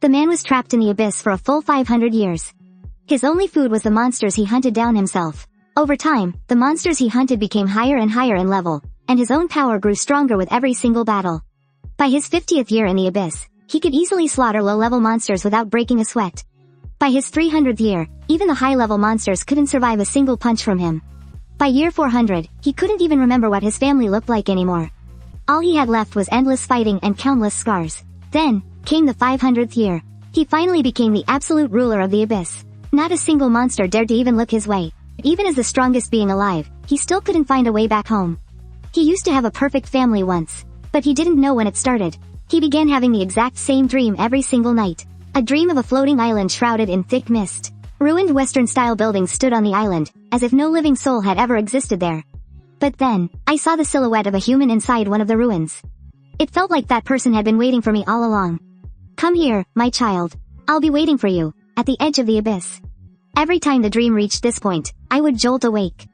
The man was trapped in the abyss for a full 500 years. His only food was the monsters he hunted down himself. Over time, the monsters he hunted became higher and higher in level, and his own power grew stronger with every single battle. By his 50th year in the abyss, he could easily slaughter low-level monsters without breaking a sweat. By his 300th year, even the high-level monsters couldn't survive a single punch from him. By year 400, he couldn't even remember what his family looked like anymore. All he had left was endless fighting and countless scars. Then, came the 500th year. He finally became the absolute ruler of the abyss. Not a single monster dared to even look his way. Even as the strongest being alive, he still couldn't find a way back home. He used to have a perfect family once, but he didn't know when it started. He began having the exact same dream every single night. A dream of a floating island shrouded in thick mist. Ruined Western-style buildings stood on the island, as if no living soul had ever existed there. But then, I saw the silhouette of a human inside one of the ruins. It felt like that person had been waiting for me all along. "Come here, my child. I'll be waiting for you, at the edge of the abyss." Every time the dream reached this point, I would jolt awake.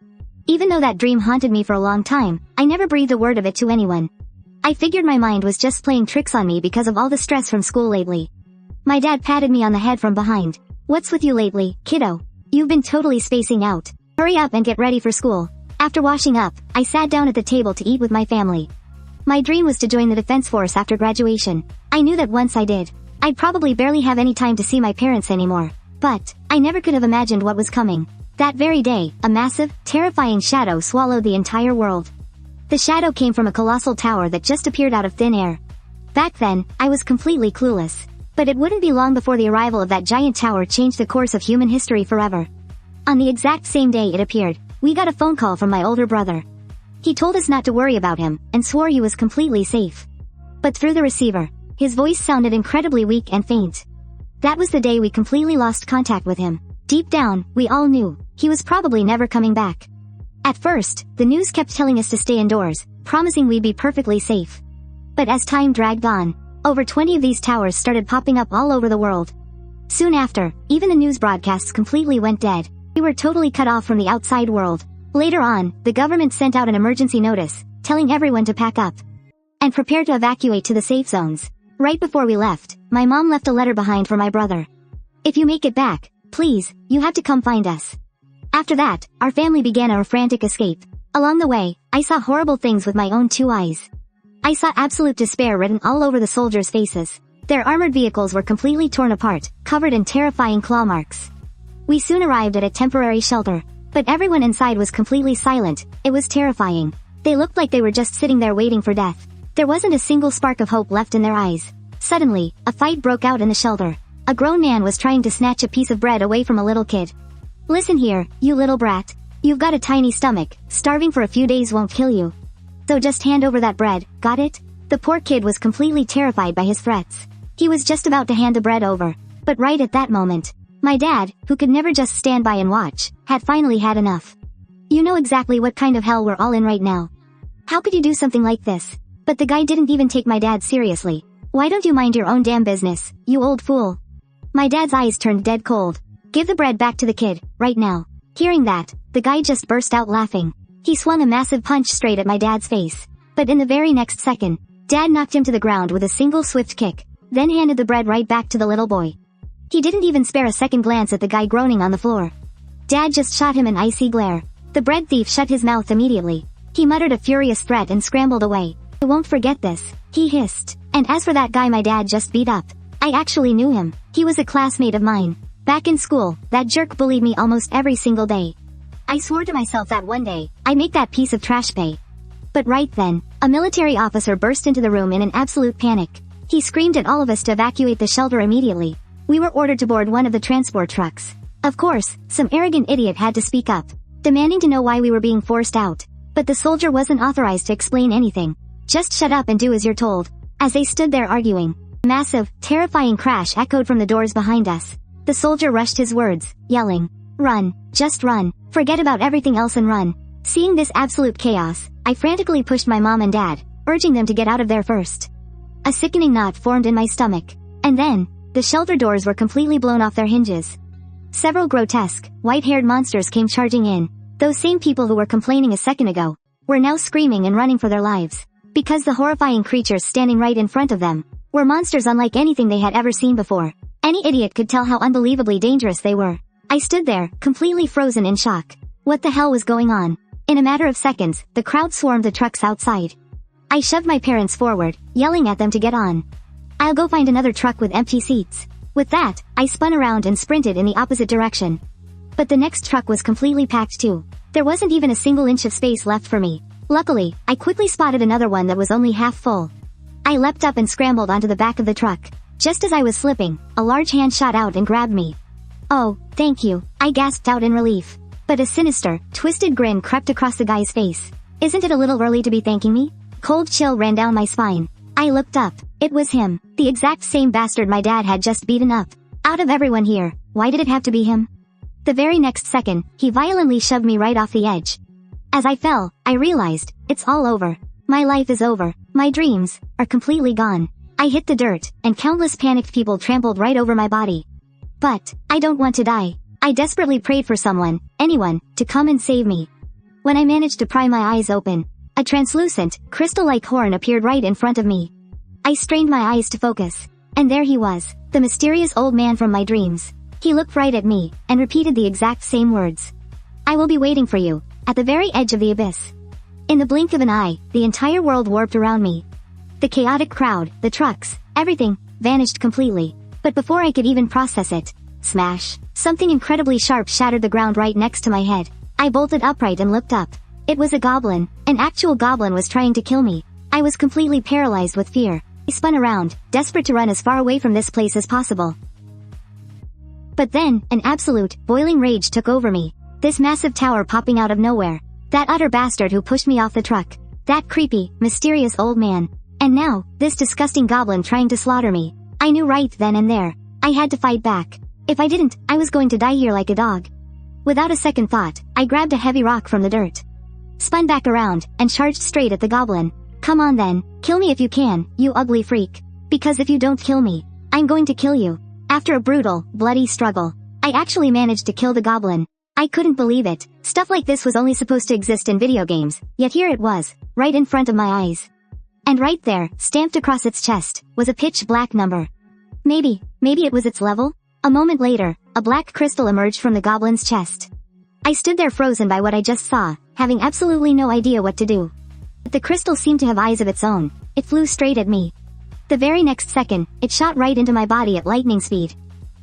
Even though that dream haunted me for a long time, I never breathed a word of it to anyone. I figured my mind was just playing tricks on me because of all the stress from school lately. My dad patted me on the head from behind. "What's with you lately, kiddo? You've been totally spacing out. Hurry up and get ready for school." After washing up, I sat down at the table to eat with my family. My dream was to join the defense force after graduation. I knew that once I did, I'd probably barely have any time to see my parents anymore. But, I never could have imagined what was coming. That very day, a massive, terrifying shadow swallowed the entire world. The shadow came from a colossal tower that just appeared out of thin air. Back then, I was completely clueless. But it wouldn't be long before the arrival of that giant tower changed the course of human history forever. On the exact same day it appeared, we got a phone call from my older brother. He told us not to worry about him, and swore he was completely safe. But through the receiver, his voice sounded incredibly weak and faint. That was the day we completely lost contact with him. Deep down, we all knew, he was probably never coming back. At first, the news kept telling us to stay indoors, promising we'd be perfectly safe. But as time dragged on, over 20 of these towers started popping up all over the world. Soon after, even the news broadcasts completely went dead. We were totally cut off from the outside world. Later on, the government sent out an emergency notice, telling everyone to pack up and prepare to evacuate to the safe zones. Right before we left, my mom left a letter behind for my brother. "If you make it back, please, you have to come find us." After that, our family began our frantic escape. Along the way, I saw horrible things with my own two eyes. I saw absolute despair written all over the soldiers' faces. Their armored vehicles were completely torn apart, covered in terrifying claw marks. We soon arrived at a temporary shelter, but everyone inside was completely silent. It was terrifying. They looked like they were just sitting there waiting for death. There wasn't a single spark of hope left in their eyes. Suddenly, a fight broke out in the shelter. A grown man was trying to snatch a piece of bread away from a little kid. "Listen here, you little brat. You've got a tiny stomach. Starving for a few days won't kill you. So just hand over that bread, got it?" The poor kid was completely terrified by his threats. He was just about to hand the bread over. But right at that moment, my dad, who could never just stand by and watch, had finally had enough. "You know exactly what kind of hell we're all in right now. How could you do something like this?" But the guy didn't even take my dad seriously. "Why don't you mind your own damn business, you old fool?" My dad's eyes turned dead cold. "Give the bread back to the kid, right now." Hearing that, the guy just burst out laughing. He swung a massive punch straight at my dad's face. But in the very next second, Dad knocked him to the ground with a single swift kick, then handed the bread right back to the little boy. He didn't even spare a second glance at the guy groaning on the floor. Dad just shot him an icy glare. The bread thief shut his mouth immediately. He muttered a furious threat and scrambled away. "I won't forget this," he hissed. And as for that guy my dad just beat up, I actually knew him. He was a classmate of mine. Back in school, that jerk bullied me almost every single day. I swore to myself that one day, I'd make that piece of trash pay. But right then, a military officer burst into the room in an absolute panic. He screamed at all of us to evacuate the shelter immediately. We were ordered to board one of the transport trucks. Of course, some arrogant idiot had to speak up, demanding to know why we were being forced out. But the soldier wasn't authorized to explain anything. "Just shut up and do as you're told." As they stood there arguing, a massive, terrifying crash echoed from the doors behind us. The soldier rushed his words, yelling, "Run, just run, forget about everything else and run." Seeing this absolute chaos, I frantically pushed my mom and dad, urging them to get out of there first. A sickening knot formed in my stomach. And then, the shelter doors were completely blown off their hinges. Several grotesque, white-haired monsters came charging in. Those same people who were complaining a second ago were now screaming and running for their lives. Because the horrifying creatures standing right in front of them were monsters unlike anything they had ever seen before. Any idiot could tell how unbelievably dangerous they were. I stood there, completely frozen in shock. What the hell was going on? In a matter of seconds, the crowd swarmed the trucks outside. I shoved my parents forward, yelling at them to get on. I'll go find another truck with empty seats. With that, I spun around and sprinted in the opposite direction. But the next truck was completely packed too. There wasn't even a single inch of space left for me. Luckily, I quickly spotted another one that was only half full. I leapt up and scrambled onto the back of the truck. Just as I was slipping, a large hand shot out and grabbed me. "Oh, thank you," I gasped out in relief. But a sinister, twisted grin crept across the guy's face. "Isn't it a little early to be thanking me?" Cold chill ran down my spine. I looked up. It was him. The exact same bastard my dad had just beaten up. Out of everyone here, why did it have to be him? The very next second, he violently shoved me right off the edge. As I fell, I realized, it's all over. My life is over. My dreams are completely gone. I hit the dirt, and countless panicked people trampled right over my body. But I don't want to die. I desperately prayed for someone, anyone, to come and save me. When I managed to pry my eyes open, a translucent, crystal-like horn appeared right in front of me. I strained my eyes to focus, and there he was, the mysterious old man from my dreams. He looked right at me, and repeated the exact same words. "I will be waiting for you, at the very edge of the abyss." In the blink of an eye, the entire world warped around me. The chaotic crowd, the trucks, everything, vanished completely. But before I could even process it, smash, something incredibly sharp shattered the ground right next to my head. I bolted upright and looked up. It was a goblin. An actual goblin was trying to kill me. I was completely paralyzed with fear. I spun around, desperate to run as far away from this place as possible. But then, an absolute, boiling rage took over me. This massive tower popping out of nowhere. That utter bastard who pushed me off the truck. That creepy, mysterious old man. And now, this disgusting goblin trying to slaughter me. I knew right then and there. I had to fight back. If I didn't, I was going to die here like a dog. Without a second thought, I grabbed a heavy rock from the dirt. Spun back around, and charged straight at the goblin. "Come on then, kill me if you can, you ugly freak. Because if you don't kill me, I'm going to kill you." After a brutal, bloody struggle, I actually managed to kill the goblin. I couldn't believe it. Stuff like this was only supposed to exist in video games, yet here it was, right in front of my eyes. And right there, stamped across its chest, was a pitch black number. Maybe it was its level? A moment later, a black crystal emerged from the goblin's chest. I stood there frozen by what I just saw, having absolutely no idea what to do. But the crystal seemed to have eyes of its own. It flew straight at me. The very next second, it shot right into my body at lightning speed.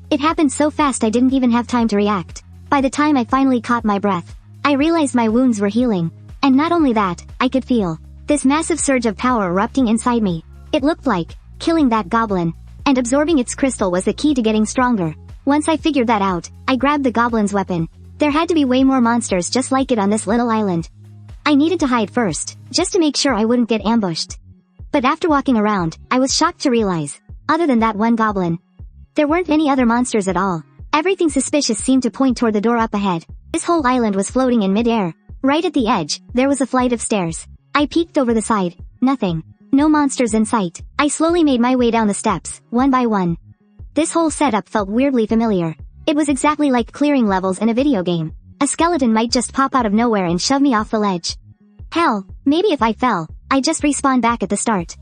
It happened so fast I didn't even have time to react. By the time I finally caught my breath, I realized my wounds were healing. And not only that, I could feel this massive surge of power erupting inside me. It looked like killing that goblin and absorbing its crystal was the key to getting stronger. Once I figured that out, I grabbed the goblin's weapon. There had to be way more monsters just like it on this little island. I needed to hide first, just to make sure I wouldn't get ambushed. But after walking around, I was shocked to realize, other than that one goblin, there weren't any other monsters at all. Everything suspicious seemed to point toward the door up ahead. This whole island was floating in mid-air. Right at the edge, there was a flight of stairs. I peeked over the side. Nothing. No monsters in sight. I slowly made my way down the steps, one by one. This whole setup felt weirdly familiar. It was exactly like clearing levels in a video game. A skeleton might just pop out of nowhere and shove me off the ledge. Hell, maybe if I fell, I'd just respawn back at the start.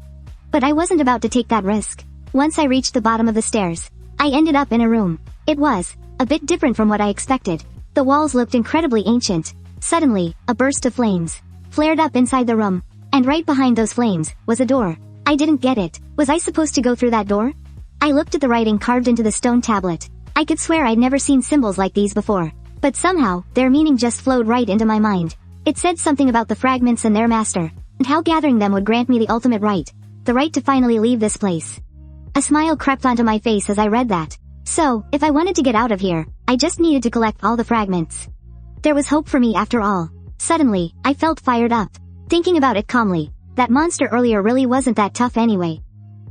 But I wasn't about to take that risk. Once I reached the bottom of the stairs, I ended up in a room. It was a bit different from what I expected. The walls looked incredibly ancient. Suddenly, a burst of flames flared up inside the room, and right behind those flames was a door. I didn't get it. Was I supposed to go through that door? I looked at the writing carved into the stone tablet. I could swear I'd never seen symbols like these before, but somehow, their meaning just flowed right into my mind. It said something about the fragments and their master, and how gathering them would grant me the ultimate right, the right to finally leave this place. A smile crept onto my face as I read that. So, if I wanted to get out of here, I just needed to collect all the fragments. There was hope for me after all. Suddenly, I felt fired up. Thinking about it calmly, that monster earlier really wasn't that tough anyway.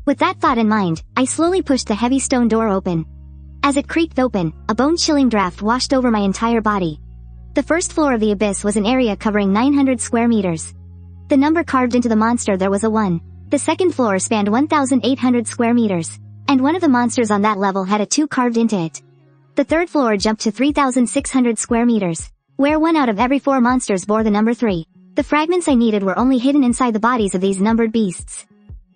With that thought in mind, I slowly pushed the heavy stone door open. As it creaked open, a bone-chilling draft washed over my entire body. The first floor of the abyss was an area covering 900 square meters. The number carved into the monster there was a 1. The second floor spanned 1,800 square meters, and one of the monsters on that level had a 2 carved into it. The third floor jumped to 3,600 square meters, where 1 out of every 4 monsters bore the number 3. The fragments I needed were only hidden inside the bodies of these numbered beasts.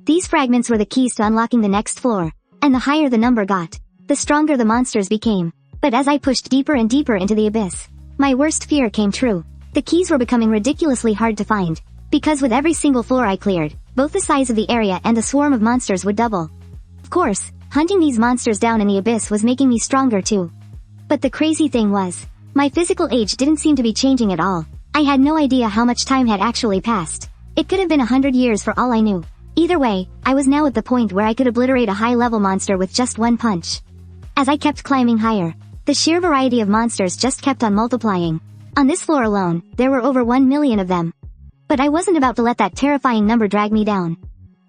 These fragments were the keys to unlocking the next floor, and the higher the number got, the stronger the monsters became. But as I pushed deeper and deeper into the abyss, my worst fear came true. The keys were becoming ridiculously hard to find, because with every single floor I cleared, both the size of the area and the swarm of monsters would double. Of course, hunting these monsters down in the abyss was making me stronger too. But the crazy thing was, my physical age didn't seem to be changing at all. I had no idea how much time had actually passed. It could have been 100 years for all I knew. Either way, I was now at the point where I could obliterate a high-level monster with just one punch. As I kept climbing higher, the sheer variety of monsters just kept on multiplying. On this floor alone, there were over 1 million of them. But I wasn't about to let that terrifying number drag me down.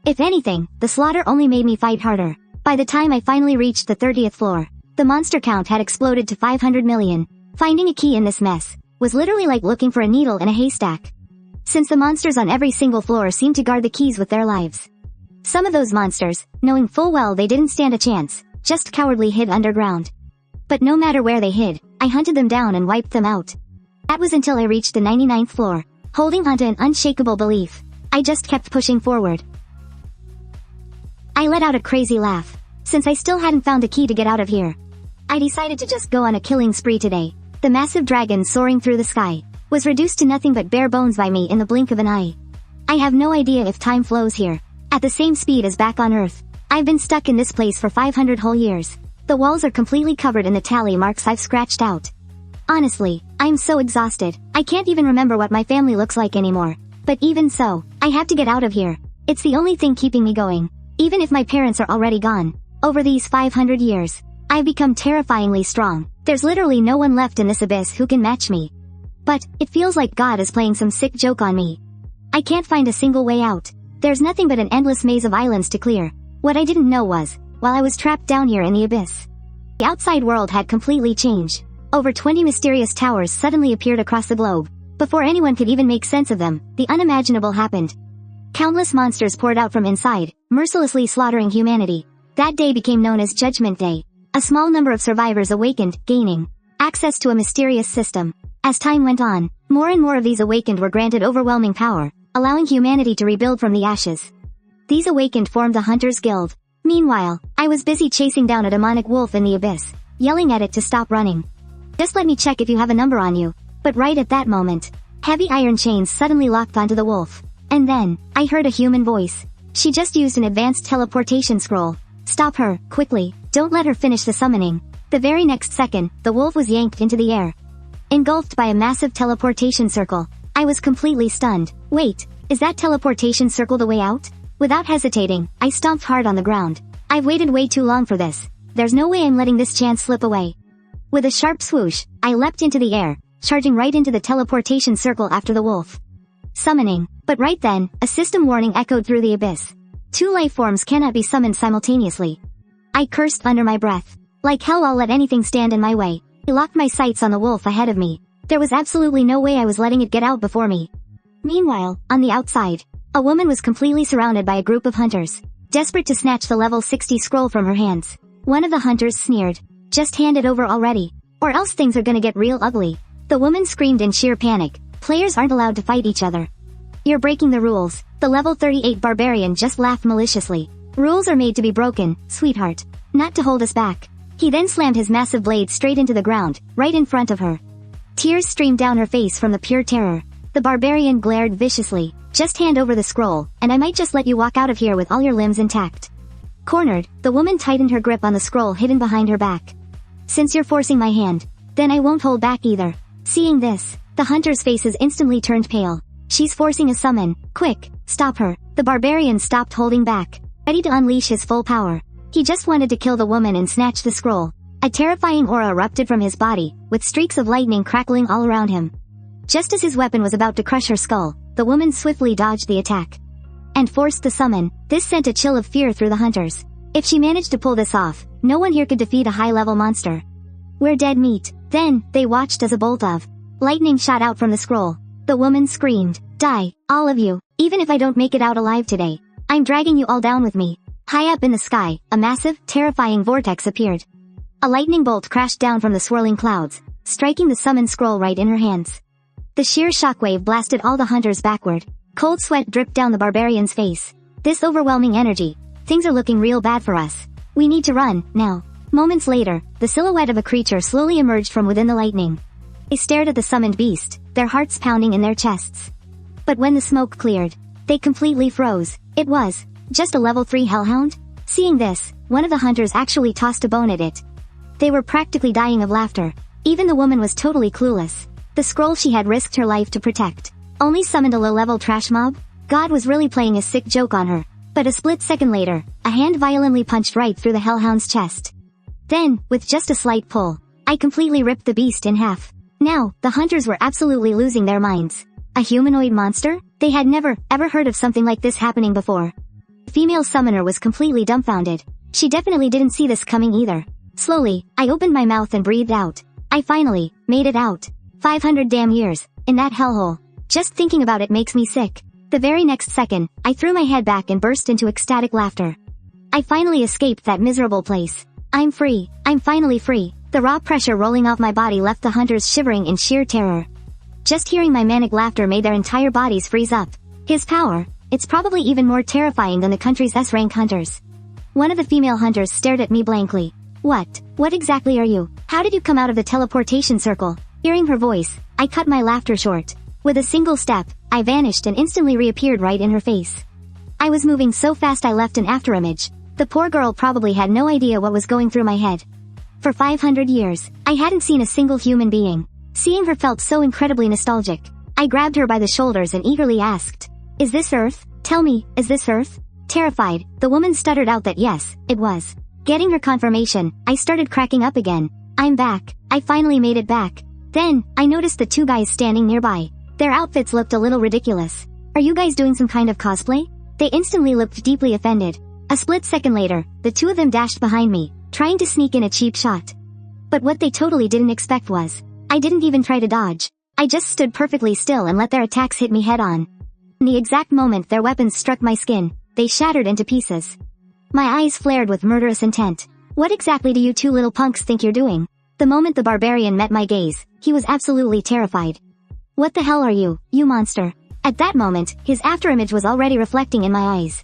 If anything, the slaughter only made me fight harder. By the time I finally reached the 30th floor, the monster count had exploded to 500 million. Finding a key in this mess was literally like looking for a needle in a haystack. Since the monsters on every single floor seemed to guard the keys with their lives. Some of those monsters, knowing full well they didn't stand a chance, just cowardly hid underground. But no matter where they hid, I hunted them down and wiped them out. That was until I reached the 99th floor. Holding onto an unshakable belief, I just kept pushing forward. I let out a crazy laugh. Since I still hadn't found a key to get out of here, I decided to just go on a killing spree today. The massive dragon soaring through the sky was reduced to nothing but bare bones by me in the blink of an eye. I have no idea if time flows here. At the same speed as back on Earth. I've been stuck in this place for 500 whole years. The walls are completely covered in the tally marks I've scratched out. Honestly, I'm so exhausted. I can't even remember what my family looks like anymore. But even so, I have to get out of here. It's the only thing keeping me going. Even if my parents are already gone. Over these 500 years, I've become terrifyingly strong. There's literally no one left in this abyss who can match me. But, it feels like God is playing some sick joke on me. I can't find a single way out. There's nothing but an endless maze of islands to clear. What I didn't know was, while I was trapped down here in the abyss, the outside world had completely changed. Over 20 mysterious towers suddenly appeared across the globe. Before anyone could even make sense of them, the unimaginable happened. Countless monsters poured out from inside, mercilessly slaughtering humanity. That day became known as Judgment Day. A small number of survivors awakened, gaining access to a mysterious system. As time went on, more and more of these awakened were granted overwhelming power, allowing humanity to rebuild from the ashes. These awakened formed the Hunters Guild. Meanwhile, I was busy chasing down a demonic wolf in the abyss, yelling at it to stop running. Just let me check if you have a number on you. But right at that moment, heavy iron chains suddenly locked onto the wolf. And then, I heard a human voice. She just used an advanced teleportation scroll. Stop her, quickly, don't let her finish the summoning. The very next second, the wolf was yanked into the air. Engulfed by a massive teleportation circle. I was completely stunned. Wait, is that teleportation circle the way out? Without hesitating, I stomped hard on the ground. I've waited way too long for this. There's no way I'm letting this chance slip away. With a sharp swoosh, I leapt into the air, charging right into the teleportation circle after the wolf. Summoning. But right then, a system warning echoed through the abyss. 2 life forms cannot be summoned simultaneously. I cursed under my breath. Like hell, I'll let anything stand in my way. I locked my sights on the wolf ahead of me. There was absolutely no way I was letting it get out before me. Meanwhile, on the outside, a woman was completely surrounded by a group of hunters, desperate to snatch the level 60 scroll from her hands. One of the hunters sneered. Just hand it over already, or else things are gonna get real ugly. The woman screamed in sheer panic. Players aren't allowed to fight each other. You're breaking the rules. The level 38 barbarian just laughed maliciously. Rules are made to be broken, sweetheart. Not to hold us back. He then slammed his massive blade straight into the ground, right in front of her. Tears streamed down her face from the pure terror. The barbarian glared viciously. Just hand over the scroll, and I might just let you walk out of here with all your limbs intact. Cornered, the woman tightened her grip on the scroll hidden behind her back. Since you're forcing my hand, then I won't hold back either. Seeing this, the hunter's faces instantly turned pale. She's forcing a summon. Quick, stop her. The barbarian stopped holding back, ready to unleash his full power. He just wanted to kill the woman and snatch the scroll. A terrifying aura erupted from his body, with streaks of lightning crackling all around him. Just as his weapon was about to crush her skull, the woman swiftly dodged the attack and forced the summon. This sent a chill of fear through the hunters. If she managed to pull this off, no one here could defeat a high-level monster. We're dead meat. Then, they watched as a bolt of lightning shot out from the scroll. The woman screamed, "Die, all of you, even if I don't make it out alive today. I'm dragging you all down with me." High up in the sky, a massive, terrifying vortex appeared. A lightning bolt crashed down from the swirling clouds, striking the summon scroll right in her hands. The sheer shockwave blasted all the hunters backward. Cold sweat dripped down the barbarian's face. This overwhelming energy. Things are looking real bad for us. We need to run, now. Moments later, the silhouette of a creature slowly emerged from within the lightning. They stared at the summoned beast, their hearts pounding in their chests. But when the smoke cleared, they completely froze. It was just a level 3 hellhound? Seeing this, one of the hunters actually tossed a bone at it. They were practically dying of laughter. Even the woman was totally clueless. The scroll she had risked her life to protect only summoned a low-level trash mob? God was really playing a sick joke on her. But a split second later, a hand violently punched right through the hellhound's chest. Then, with just a slight pull, I completely ripped the beast in half. Now, the hunters were absolutely losing their minds. A humanoid monster? They had never, ever heard of something like this happening before. The female summoner was completely dumbfounded. She definitely didn't see this coming either. Slowly, I opened my mouth and breathed out. I finally made it out. 500 damn years, in that hellhole. Just thinking about it makes me sick. The very next second, I threw my head back and burst into ecstatic laughter. I finally escaped that miserable place. I'm free. I'm finally free. The raw pressure rolling off my body left the hunters shivering in sheer terror. Just hearing my manic laughter made their entire bodies freeze up. His power, it's probably even more terrifying than the country's S-rank hunters. One of the female hunters stared at me blankly. What exactly are you? How did you come out of the teleportation circle? Hearing her voice, I cut my laughter short. With a single step, I vanished and instantly reappeared right in her face. I was moving so fast I left an afterimage. The poor girl probably had no idea what was going through my head. For 500 years, I hadn't seen a single human being. Seeing her felt so incredibly nostalgic. I grabbed her by the shoulders and eagerly asked, "Is this Earth? Tell me, is this Earth?" Terrified, the woman stuttered out that yes, it was. Getting her confirmation, I started cracking up again. I'm back. I finally made it back. Then, I noticed the two guys standing nearby. Their outfits looked a little ridiculous. Are you guys doing some kind of cosplay? They instantly looked deeply offended. A split second later, the two of them dashed behind me, trying to sneak in a cheap shot. But what they totally didn't expect was, I didn't even try to dodge. I just stood perfectly still and let their attacks hit me head on. In the exact moment their weapons struck my skin, they shattered into pieces. My eyes flared with murderous intent. What exactly do you two little punks think you're doing? The moment the barbarian met my gaze, he was absolutely terrified. What the hell are you, you monster? At that moment, his afterimage was already reflecting in my eyes.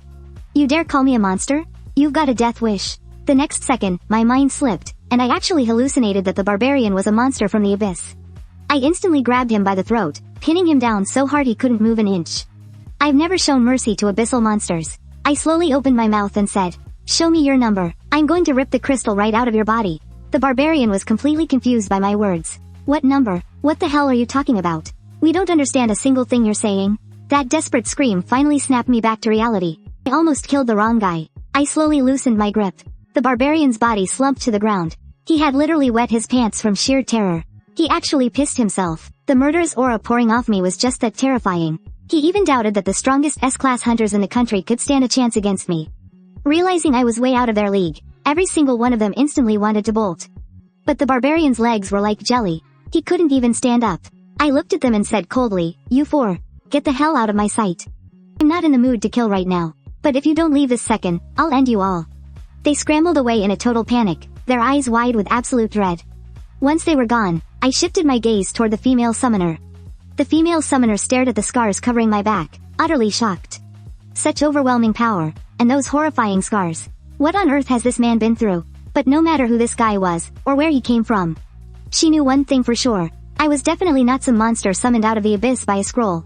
You dare call me a monster? You've got a death wish. The next second, my mind slipped, and I actually hallucinated that the barbarian was a monster from the abyss. I instantly grabbed him by the throat, pinning him down so hard he couldn't move an inch. I've never shown mercy to abyssal monsters. I slowly opened my mouth and said, "Show me your number. I'm going to rip the crystal right out of your body." The barbarian was completely confused by my words. What number? What the hell are you talking about? We don't understand a single thing you're saying. That desperate scream finally snapped me back to reality. I almost killed the wrong guy. I slowly loosened my grip. The barbarian's body slumped to the ground. He had literally wet his pants from sheer terror. He actually pissed himself. The murderous aura pouring off me was just that terrifying. He even doubted that the strongest S-class hunters in the country could stand a chance against me. Realizing I was way out of their league, every single one of them instantly wanted to bolt. But the barbarian's legs were like jelly. He couldn't even stand up. I looked at them and said coldly, "You four, get the hell out of my sight. I'm not in the mood to kill right now. But if you don't leave this second, I'll end you all." They scrambled away in a total panic, their eyes wide with absolute dread. Once they were gone, I shifted my gaze toward the female summoner. The female summoner stared at the scars covering my back, utterly shocked. Such overwhelming power, and those horrifying scars. What on earth has this man been through? But no matter who this guy was, or where he came from, she knew one thing for sure. I was definitely not some monster summoned out of the abyss by a scroll.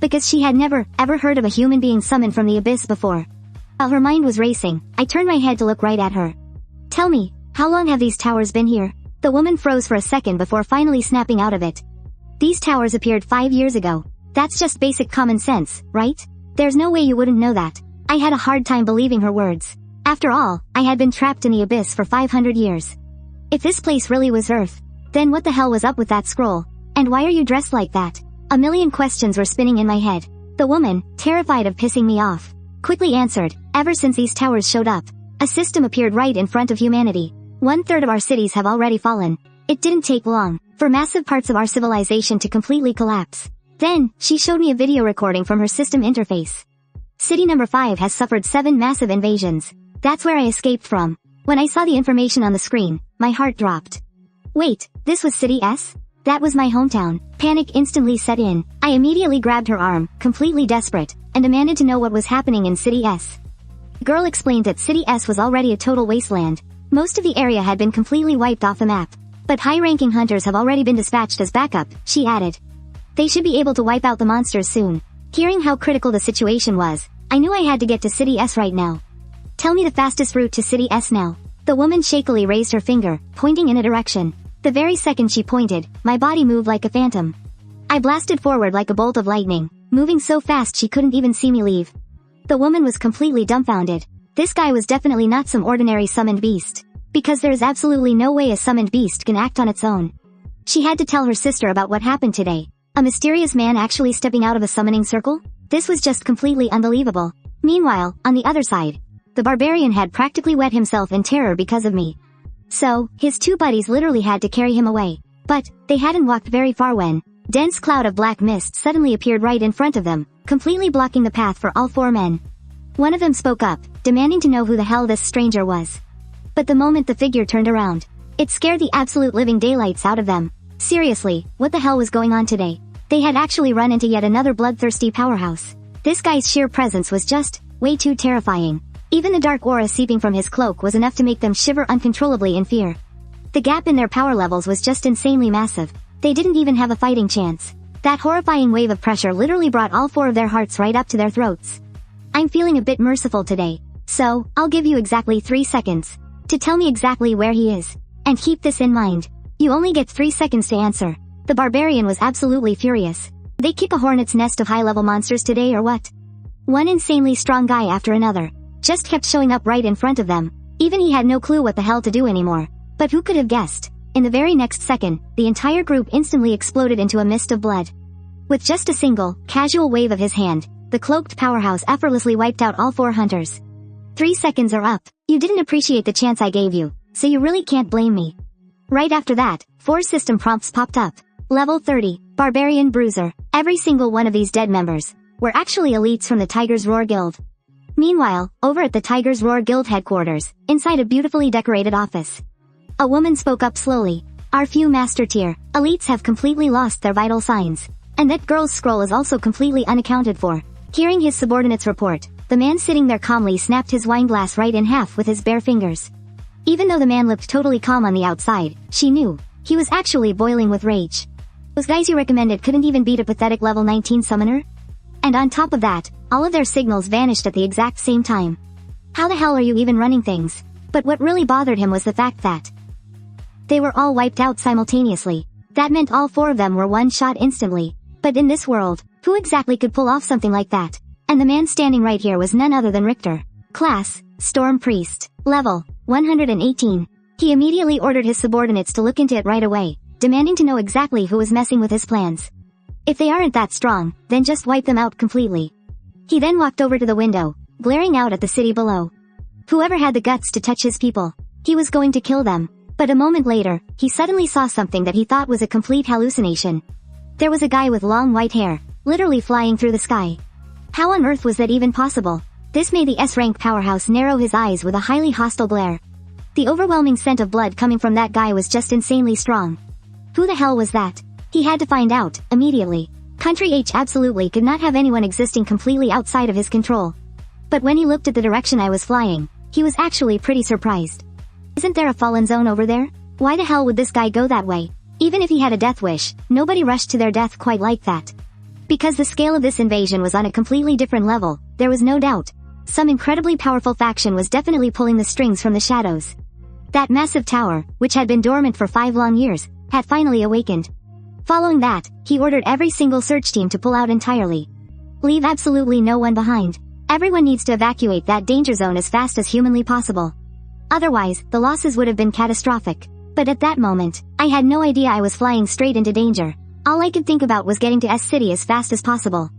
Because she had never, ever heard of a human being summoned from the abyss before. While her mind was racing, I turned my head to look right at her. "Tell me, how long have these towers been here?" The woman froze for a second before finally snapping out of it. "These towers appeared 5 years ago. That's just basic common sense, right? There's no way you wouldn't know that." I had a hard time believing her words. After all, I had been trapped in the abyss for 500 years. If this place really was Earth, then what the hell was up with that scroll? And why are you dressed like that? A million questions were spinning in my head. The woman, terrified of pissing me off, quickly answered, "Ever since these towers showed up, a system appeared right in front of humanity. 1/3 of our cities have already fallen. It didn't take long for massive parts of our civilization to completely collapse." Then, she showed me a video recording from her system interface. City number 5 has suffered 7 massive invasions. That's where I escaped from. When I saw the information on the screen, my heart dropped. Wait, this was City S? That was my hometown. Panic instantly set in. I immediately grabbed her arm, completely desperate, and demanded to know what was happening in City S. The girl explained that City S was already a total wasteland. Most of the area had been completely wiped off the map. But high-ranking hunters have already been dispatched as backup, she added. They should be able to wipe out the monsters soon. Hearing how critical the situation was, I knew I had to get to City S right now. Tell me the fastest route to City S now. The woman shakily raised her finger, pointing in a direction. The very second she pointed, my body moved like a phantom. I blasted forward like a bolt of lightning, moving so fast she couldn't even see me leave. The woman was completely dumbfounded. This guy was definitely not some ordinary summoned beast. Because there is absolutely no way a summoned beast can act on its own. She had to tell her sister about what happened today. A mysterious man actually stepping out of a summoning circle? This was just completely unbelievable. Meanwhile, on the other side, the barbarian had practically wet himself in terror because of me. So, his two buddies literally had to carry him away. But, they hadn't walked very far when, dense cloud of black mist suddenly appeared right in front of them, completely blocking the path for all four men. One of them spoke up, demanding to know who the hell this stranger was. But the moment the figure turned around, it scared the absolute living daylights out of them. Seriously, what the hell was going on today? They had actually run into yet another bloodthirsty powerhouse. This guy's sheer presence was just, way too terrifying. Even the dark aura seeping from his cloak was enough to make them shiver uncontrollably in fear. The gap in their power levels was just insanely massive. They didn't even have a fighting chance. That horrifying wave of pressure literally brought all four of their hearts right up to their throats. I'm feeling a bit merciful today. So, I'll give you exactly 3 seconds. To tell me exactly where he is. And keep this in mind. You only get 3 seconds to answer. The barbarian was absolutely furious. They keep a hornet's nest of high-level monsters today or what? One insanely strong guy after another just kept showing up right in front of them. Even he had no clue what the hell to do anymore. But who could have guessed? In the very next second, the entire group instantly exploded into a mist of blood. With just a single, casual wave of his hand, the cloaked powerhouse effortlessly wiped out all four hunters. 3 seconds are up. You didn't appreciate the chance I gave you, so you really can't blame me. Right after that, 4 system prompts popped up. Level 30, Barbarian Bruiser. Every single one of these dead members were actually elites from the Tiger's Roar Guild. Meanwhile, over at the Tiger's Roar Guild headquarters, inside a beautifully decorated office, a woman spoke up slowly. Our few master tier elites have completely lost their vital signs. And that girl's scroll is also completely unaccounted for. Hearing his subordinate's report, the man sitting there calmly snapped his wine glass right in half with his bare fingers. Even though the man looked totally calm on the outside, she knew he was actually boiling with rage. Those guys you recommended couldn't even beat a pathetic level 19 summoner? And on top of that, all of their signals vanished at the exact same time. How the hell are you even running things? But what really bothered him was the fact that they were all wiped out simultaneously. That meant all four of them were one shot instantly. But in this world, who exactly could pull off something like that? And the man standing right here was none other than Richter. Class, Storm Priest. Level, 118. He immediately ordered his subordinates to look into it right away, demanding to know exactly who was messing with his plans. If they aren't that strong, then just wipe them out completely. He then walked over to the window, glaring out at the city below. Whoever had the guts to touch his people, he was going to kill them. But a moment later, he suddenly saw something that he thought was a complete hallucination. There was a guy with long white hair, literally flying through the sky. How on earth was that even possible? This made the S-rank powerhouse narrow his eyes with a highly hostile glare. The overwhelming scent of blood coming from that guy was just insanely strong. Who the hell was that? He had to find out, immediately. Country H absolutely could not have anyone existing completely outside of his control. But when he looked at the direction I was flying, he was actually pretty surprised. Isn't there a fallen zone over there? Why the hell would this guy go that way? Even if he had a death wish, nobody rushed to their death quite like that. Because the scale of this invasion was on a completely different level, there was no doubt. Some incredibly powerful faction was definitely pulling the strings from the shadows. That massive tower, which had been dormant for 5 long years, had finally awakened. Following that, he ordered every single search team to pull out entirely. Leave absolutely no one behind. Everyone needs to evacuate that danger zone as fast as humanly possible. Otherwise, the losses would have been catastrophic. But at that moment, I had no idea I was flying straight into danger. All I could think about was getting to S City as fast as possible.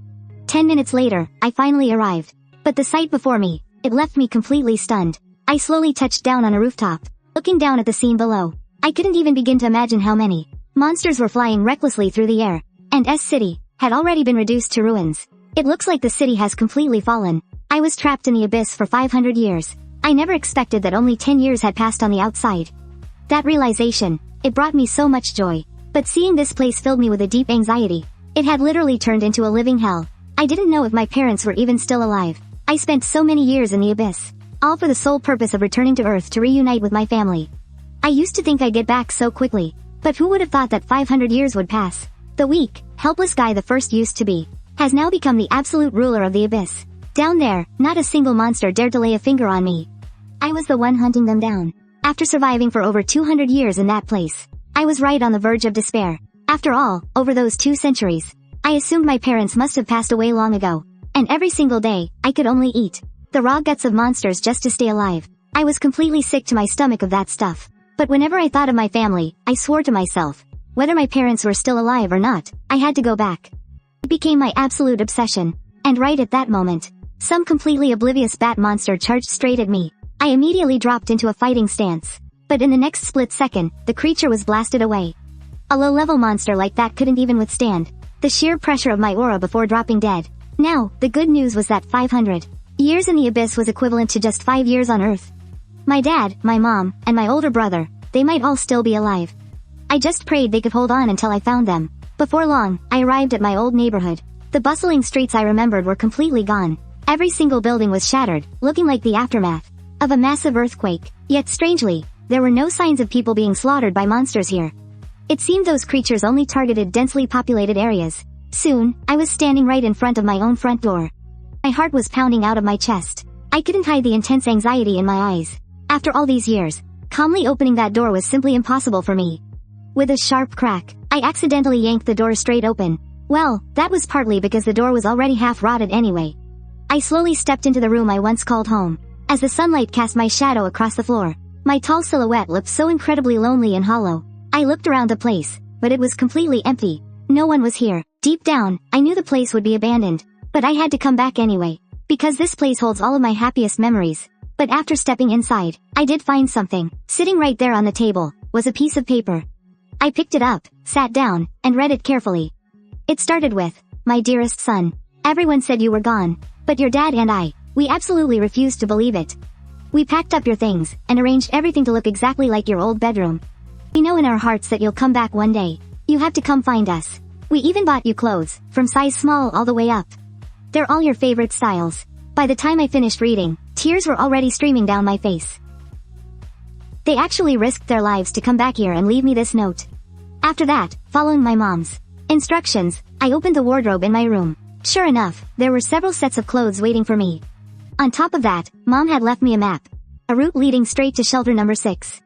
10 minutes later, I finally arrived. But the sight before me, it left me completely stunned. I slowly touched down on a rooftop, looking down at the scene below. I couldn't even begin to imagine how many monsters were flying recklessly through the air. And S City had already been reduced to ruins. It looks like the city has completely fallen. I was trapped in the abyss for 500 years. I never expected that only 10 years had passed on the outside. That realization, it brought me so much joy. But seeing this place filled me with a deep anxiety. It had literally turned into a living hell. I didn't know if my parents were even still alive. I spent so many years in the abyss. all for the sole purpose of returning to Earth to reunite with my family. I used to think I'd get back so quickly, but who would have thought that 500 years would pass? The weak, helpless guy the first used to be, has now become the absolute ruler of the abyss. Down there, not a single monster dared to lay a finger on me. I was the one hunting them down. After surviving for over 200 years in that place, I was right on the verge of despair. After all, over those 2 centuries, I assumed my parents must have passed away long ago. And every single day, I could only eat the raw guts of monsters just to stay alive. I was completely sick to my stomach of that stuff. But whenever I thought of my family, I swore to myself, whether my parents were still alive or not, I had to go back. It became my absolute obsession. And right at that moment, some completely oblivious bat monster charged straight at me. I immediately dropped into a fighting stance. But in the next split second, the creature was blasted away. A low-level monster like that couldn't even withstand the sheer pressure of my aura before dropping dead. Now, the good news was that 500 years in the abyss was equivalent to just 5 years on Earth. My dad, my mom, and my older brother, they might all still be alive. I just prayed they could hold on until I found them. Before long, I arrived at my old neighborhood. The bustling streets I remembered were completely gone. Every single building was shattered, looking like the aftermath of a massive earthquake. Yet strangely, there were no signs of people being slaughtered by monsters here. It seemed those creatures only targeted densely populated areas. Soon, I was standing right in front of my own front door. My heart was pounding out of my chest. I couldn't hide the intense anxiety in my eyes. After all these years, calmly opening that door was simply impossible for me. With a sharp crack, I accidentally yanked the door straight open. Well, that was partly because the door was already half rotted anyway. I slowly stepped into the room I once called home. As the sunlight cast my shadow across the floor, my tall silhouette looked so incredibly lonely and hollow. I looked around the place, but it was completely empty. No one was here. Deep down, I knew the place would be abandoned. But I had to come back anyway. Because this place holds all of my happiest memories. But after stepping inside, I did find something. Sitting right there on the table, was a piece of paper. I picked it up, sat down, and read it carefully. It started with, "My dearest son, everyone said you were gone. But your dad and I, we absolutely refused to believe it. We packed up your things, and arranged everything to look exactly like your old bedroom. We know in our hearts that you'll come back one day. You have to come find us. We even bought you clothes, from size small all the way up. They're all your favorite styles." By the time I finished reading, tears were already streaming down my face. They actually risked their lives to come back here and leave me this note. After that, following my mom's instructions, I opened the wardrobe in my room. Sure enough, there were several sets of clothes waiting for me. On top of that, Mom had left me a map. A route leading straight to shelter number 6.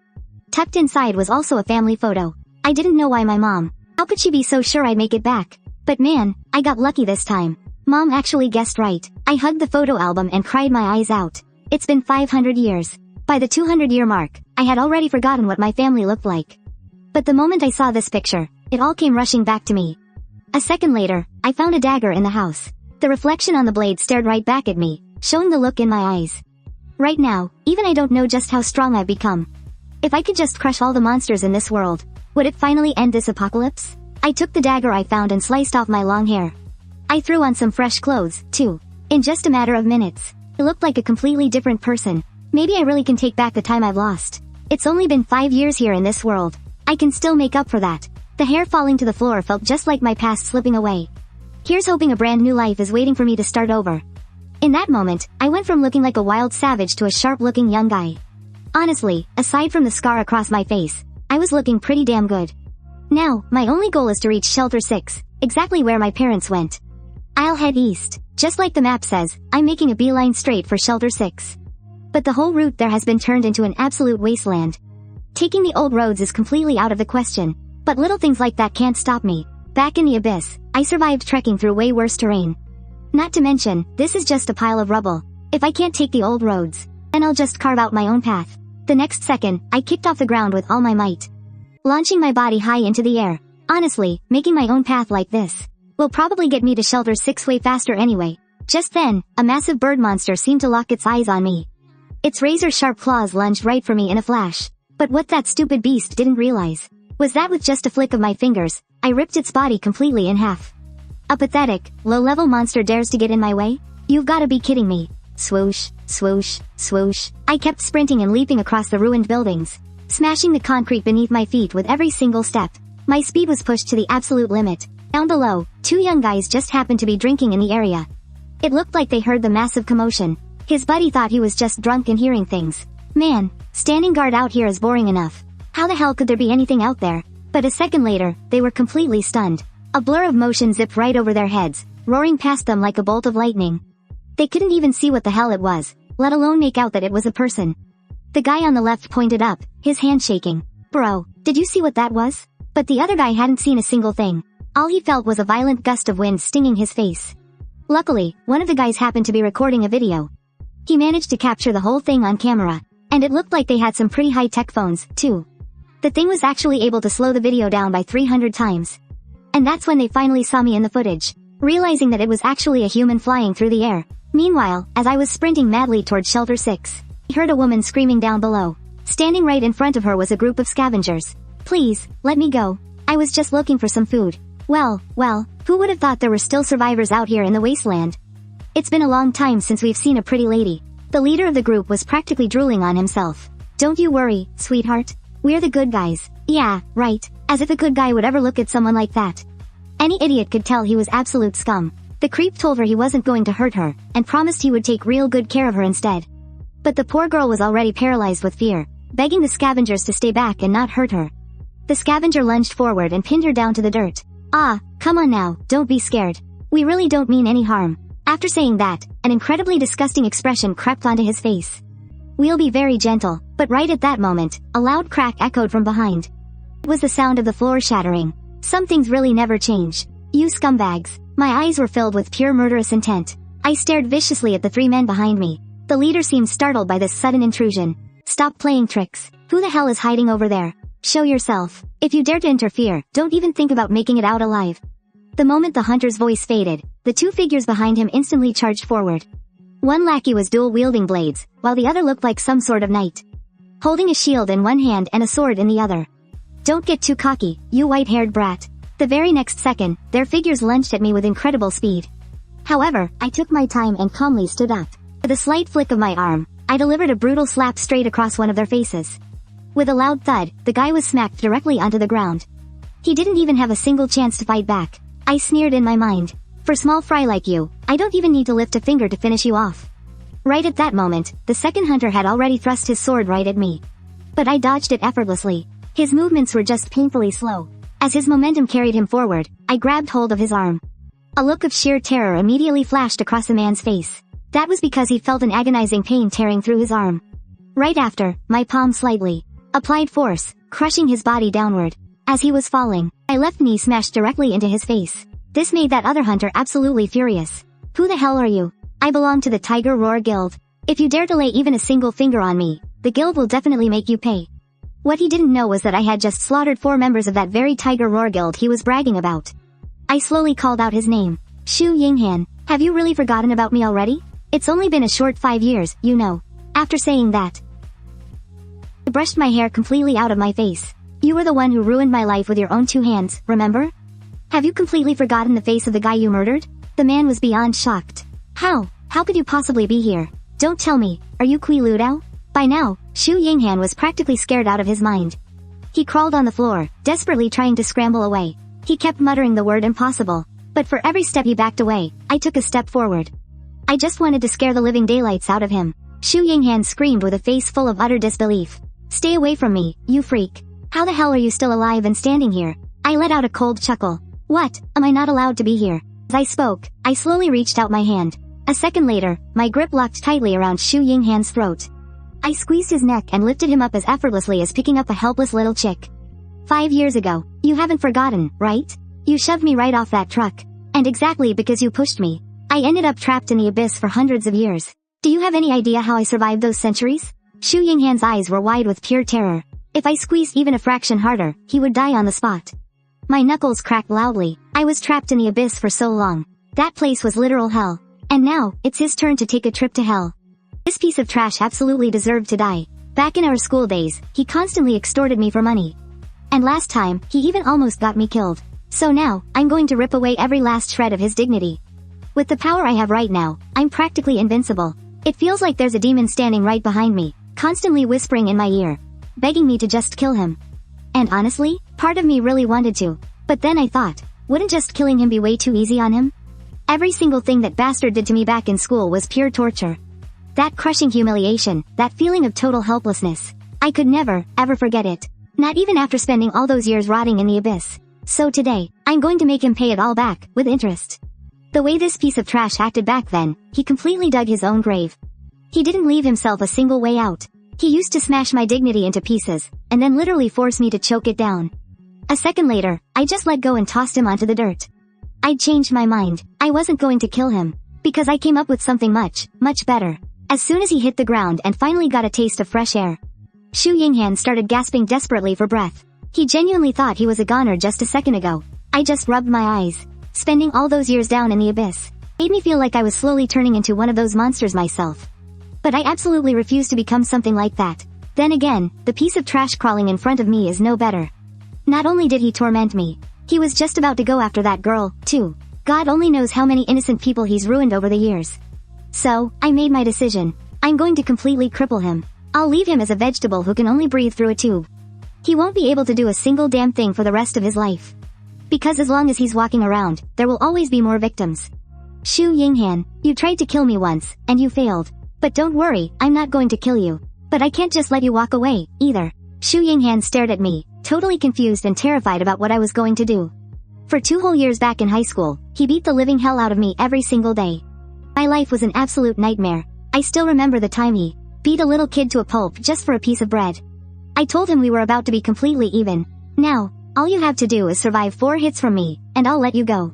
Tucked inside was also a family photo. I didn't know why my mom. How could she be so sure I'd make it back? But man, I got lucky this time. Mom actually guessed right. I hugged the photo album and cried my eyes out. It's been 500 years. By the 200-year mark, I had already forgotten what my family looked like. But the moment I saw this picture, it all came rushing back to me. A second later, I found a dagger in the house. The reflection on the blade stared right back at me, showing the look in my eyes. Right now, even I don't know just how strong I've become. If I could just crush all the monsters in this world, would it finally end this apocalypse? I took the dagger I found and sliced off my long hair. I threw on some fresh clothes, too. In just a matter of minutes, I looked like a completely different person. Maybe I really can take back the time I've lost. It's only been 5 years here in this world. I can still make up for that. The hair falling to the floor felt just like my past slipping away. Here's hoping a brand new life is waiting for me to start over. In that moment, I went from looking like a wild savage to a sharp-looking young guy. Honestly, aside from the scar across my face, I was looking pretty damn good. Now, my only goal is to reach Shelter 6, exactly where my parents went. I'll head east. Just like the map says, I'm making a beeline straight for Shelter 6. But the whole route there has been turned into an absolute wasteland. Taking the old roads is completely out of the question. But little things like that can't stop me. Back in the abyss, I survived trekking through way worse terrain. Not to mention, this is just a pile of rubble. If I can't take the old roads, then I'll just carve out my own path. The next second, I kicked off the ground with all my might, launching my body high into the air. Honestly, making my own path like this will probably get me to Shelter 6 way faster anyway. Just then, a massive bird monster seemed to lock its eyes on me. Its razor-sharp claws lunged right for me in a flash. But what that stupid beast didn't realize was that with just a flick of my fingers, I ripped its body completely in half. A pathetic, low-level monster dares to get in my way? You've gotta be kidding me. Swoosh, swoosh, swoosh. I kept sprinting and leaping across the ruined buildings, smashing the concrete beneath my feet with every single step. My speed was pushed to the absolute limit. Down below, 2 young guys just happened to be drinking in the area. It looked like they heard the massive commotion. His buddy thought he was just drunk and hearing things. Man, standing guard out here is boring enough. How the hell could there be anything out there? But a second later, they were completely stunned. A blur of motion zipped right over their heads, roaring past them like a bolt of lightning. They couldn't even see what the hell it was, let alone make out that it was a person. The guy on the left pointed up, his hand shaking. Bro, did you see what that was? But the other guy hadn't seen a single thing. All he felt was a violent gust of wind stinging his face. Luckily, one of the guys happened to be recording a video. He managed to capture the whole thing on camera, and it looked like they had some pretty high-tech phones, too. The thing was actually able to slow the video down by 300 times. And that's when they finally saw me in the footage, realizing that it was actually a human flying through the air. Meanwhile, as I was sprinting madly towards Shelter 6, I heard a woman screaming down below. Standing right in front of her was a group of scavengers. Please, let me go. I was just looking for some food. Well, who would have thought there were still survivors out here in the wasteland? It's been a long time since we've seen a pretty lady. The leader of the group was practically drooling on himself. Don't you worry, sweetheart. We're the good guys. Yeah, right. As if a good guy would ever look at someone like that. Any idiot could tell he was absolute scum. The creep told her he wasn't going to hurt her, and promised he would take real good care of her instead. But the poor girl was already paralyzed with fear, begging the scavengers to stay back and not hurt her. The scavenger lunged forward and pinned her down to the dirt. Ah, come on now, don't be scared. We really don't mean any harm. After saying that, an incredibly disgusting expression crept onto his face. We'll be very gentle, but right at that moment, a loud crack echoed from behind. It was the sound of the floor shattering. Some things really never change. You scumbags. My eyes were filled with pure murderous intent. I stared viciously at the three men behind me. The leader seemed startled by this sudden intrusion. Stop playing tricks. Who the hell is hiding over there? Show yourself. If you dare to interfere, don't even think about making it out alive. The moment the hunter's voice faded, the two figures behind him instantly charged forward. One lackey was dual-wielding blades, while the other looked like some sort of knight, holding a shield in one hand and a sword in the other. Don't get too cocky, you white-haired brat. The very next second, their figures lunged at me with incredible speed. However, I took my time and calmly stood up. With a slight flick of my arm, I delivered a brutal slap straight across one of their faces. With a loud thud, the guy was smacked directly onto the ground. He didn't even have a single chance to fight back. I sneered in my mind. For small fry like you, I don't even need to lift a finger to finish you off. Right at that moment, the second hunter had already thrust his sword right at me. But I dodged it effortlessly. His movements were just painfully slow. As his momentum carried him forward, I grabbed hold of his arm. A look of sheer terror immediately flashed across the man's face. That was because he felt an agonizing pain tearing through his arm. Right after, my palm slightly applied force, crushing his body downward. As he was falling, my left knee smashed directly into his face. This made that other hunter absolutely furious. Who the hell are you? I belong to the Tiger Roar Guild. If you dare to lay even a single finger on me, the guild will definitely make you pay. What he didn't know was that I had just slaughtered 4 members of that very Tiger Roar Guild he was bragging about. I slowly called out his name. Xu Yinghan, have you really forgotten about me already? It's only been a short 5 years, you know. After saying that, I brushed my hair completely out of my face. You were the one who ruined my life with your own 2 hands, remember? Have you completely forgotten the face of the guy you murdered? The man was beyond shocked. How? How could you possibly be here? Don't tell me, are you Kui Ludao? By now, Xu Yinghan was practically scared out of his mind. He crawled on the floor, desperately trying to scramble away. He kept muttering the word impossible. But for every step he backed away, I took a step forward. I just wanted to scare the living daylights out of him. Xu Yinghan screamed with a face full of utter disbelief. Stay away from me, you freak. How the hell are you still alive and standing here? I let out a cold chuckle. What, am I not allowed to be here? As I spoke, I slowly reached out my hand. A second later, my grip locked tightly around Xu Yinghan's throat. I squeezed his neck and lifted him up as effortlessly as picking up a helpless little chick. 5 years ago, you haven't forgotten, right? You shoved me right off that truck. And exactly because you pushed me, I ended up trapped in the abyss for hundreds of years. Do you have any idea how I survived those centuries? Xu Yinghan's eyes were wide with pure terror. If I squeezed even a fraction harder, he would die on the spot. My knuckles cracked loudly. I was trapped in the abyss for so long. That place was literal hell. And now, it's his turn to take a trip to hell. This piece of trash absolutely deserved to die. Back in our school days, he constantly extorted me for money. And last time, he even almost got me killed. So now, I'm going to rip away every last shred of his dignity. With the power I have right now, I'm practically invincible. It feels like there's a demon standing right behind me, constantly whispering in my ear, begging me to just kill him. And honestly, part of me really wanted to. But then I thought, wouldn't just killing him be way too easy on him? Every single thing that bastard did to me back in school was pure torture. That crushing humiliation, that feeling of total helplessness. I could never, ever forget it. Not even after spending all those years rotting in the abyss. So today, I'm going to make him pay it all back, with interest. The way this piece of trash acted back then, he completely dug his own grave. He didn't leave himself a single way out. He used to smash my dignity into pieces, and then literally force me to choke it down. A second later, I just let go and tossed him onto the dirt. I'd changed my mind. I wasn't going to kill him. Because I came up with something much, much better. As soon as he hit the ground and finally got a taste of fresh air, Xu Yinghan started gasping desperately for breath. He genuinely thought he was a goner just a second ago. I just rubbed my eyes. Spending all those years down in the abyss made me feel like I was slowly turning into one of those monsters myself. But I absolutely refuse to become something like that. Then again, the piece of trash crawling in front of me is no better. Not only did he torment me, he was just about to go after that girl, too. God only knows how many innocent people he's ruined over the years. So, I made my decision. I'm going to completely cripple him. I'll leave him as a vegetable who can only breathe through a tube. He won't be able to do a single damn thing for the rest of his life. Because as long as he's walking around, there will always be more victims. Xu Yinghan, you tried to kill me once, and you failed. But don't worry, I'm not going to kill you. But I can't just let you walk away, either. Xu Yinghan stared at me, totally confused and terrified about what I was going to do. For 2 whole years back in high school, he beat the living hell out of me every single day. My life was an absolute nightmare. I still remember the time he beat a little kid to a pulp just for a piece of bread. I told him we were about to be completely even. Now, all you have to do is survive 4 hits from me, and I'll let you go.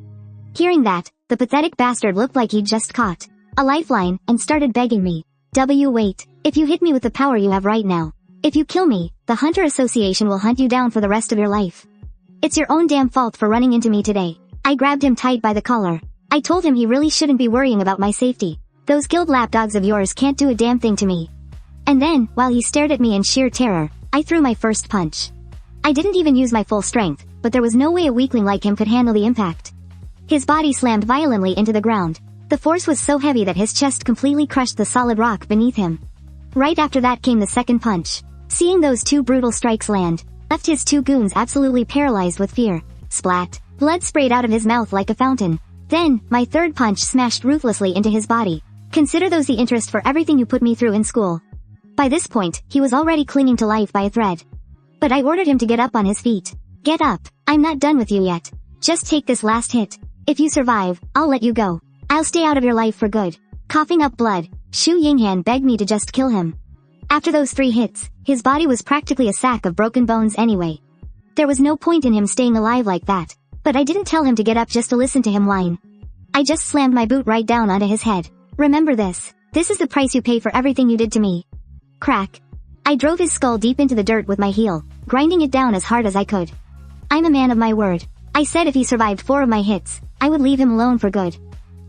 Hearing that, the pathetic bastard looked like he'd just caught a lifeline and started begging me. Wait. If you hit me with the power you have right now, if you kill me, the Hunter Association will hunt you down for the rest of your life. It's your own damn fault for running into me today. I grabbed him tight by the collar. I told him he really shouldn't be worrying about my safety. Those guild lapdogs of yours can't do a damn thing to me. And then, while he stared at me in sheer terror, I threw my first punch. I didn't even use my full strength, but there was no way a weakling like him could handle the impact. His body slammed violently into the ground. The force was so heavy that his chest completely crushed the solid rock beneath him. Right after that came the second punch. Seeing those 2 brutal strikes land, left his 2 goons absolutely paralyzed with fear. Splat. Blood sprayed out of his mouth like a fountain. Then, my third punch smashed ruthlessly into his body. Consider those the interest for everything you put me through in school. By this point, he was already clinging to life by a thread. But I ordered him to get up on his feet. Get up. I'm not done with you yet. Just take this last hit. If you survive, I'll let you go. I'll stay out of your life for good. Coughing up blood, Xu Yinghan begged me to just kill him. After those 3 hits, his body was practically a sack of broken bones anyway. There was no point in him staying alive like that. But I didn't tell him to get up just to listen to him whine. I just slammed my boot right down onto his head. Remember this. This is the price you pay for everything you did to me. Crack. I drove his skull deep into the dirt with my heel, grinding it down as hard as I could. I'm a man of my word. I said if he survived 4 of my hits, I would leave him alone for good.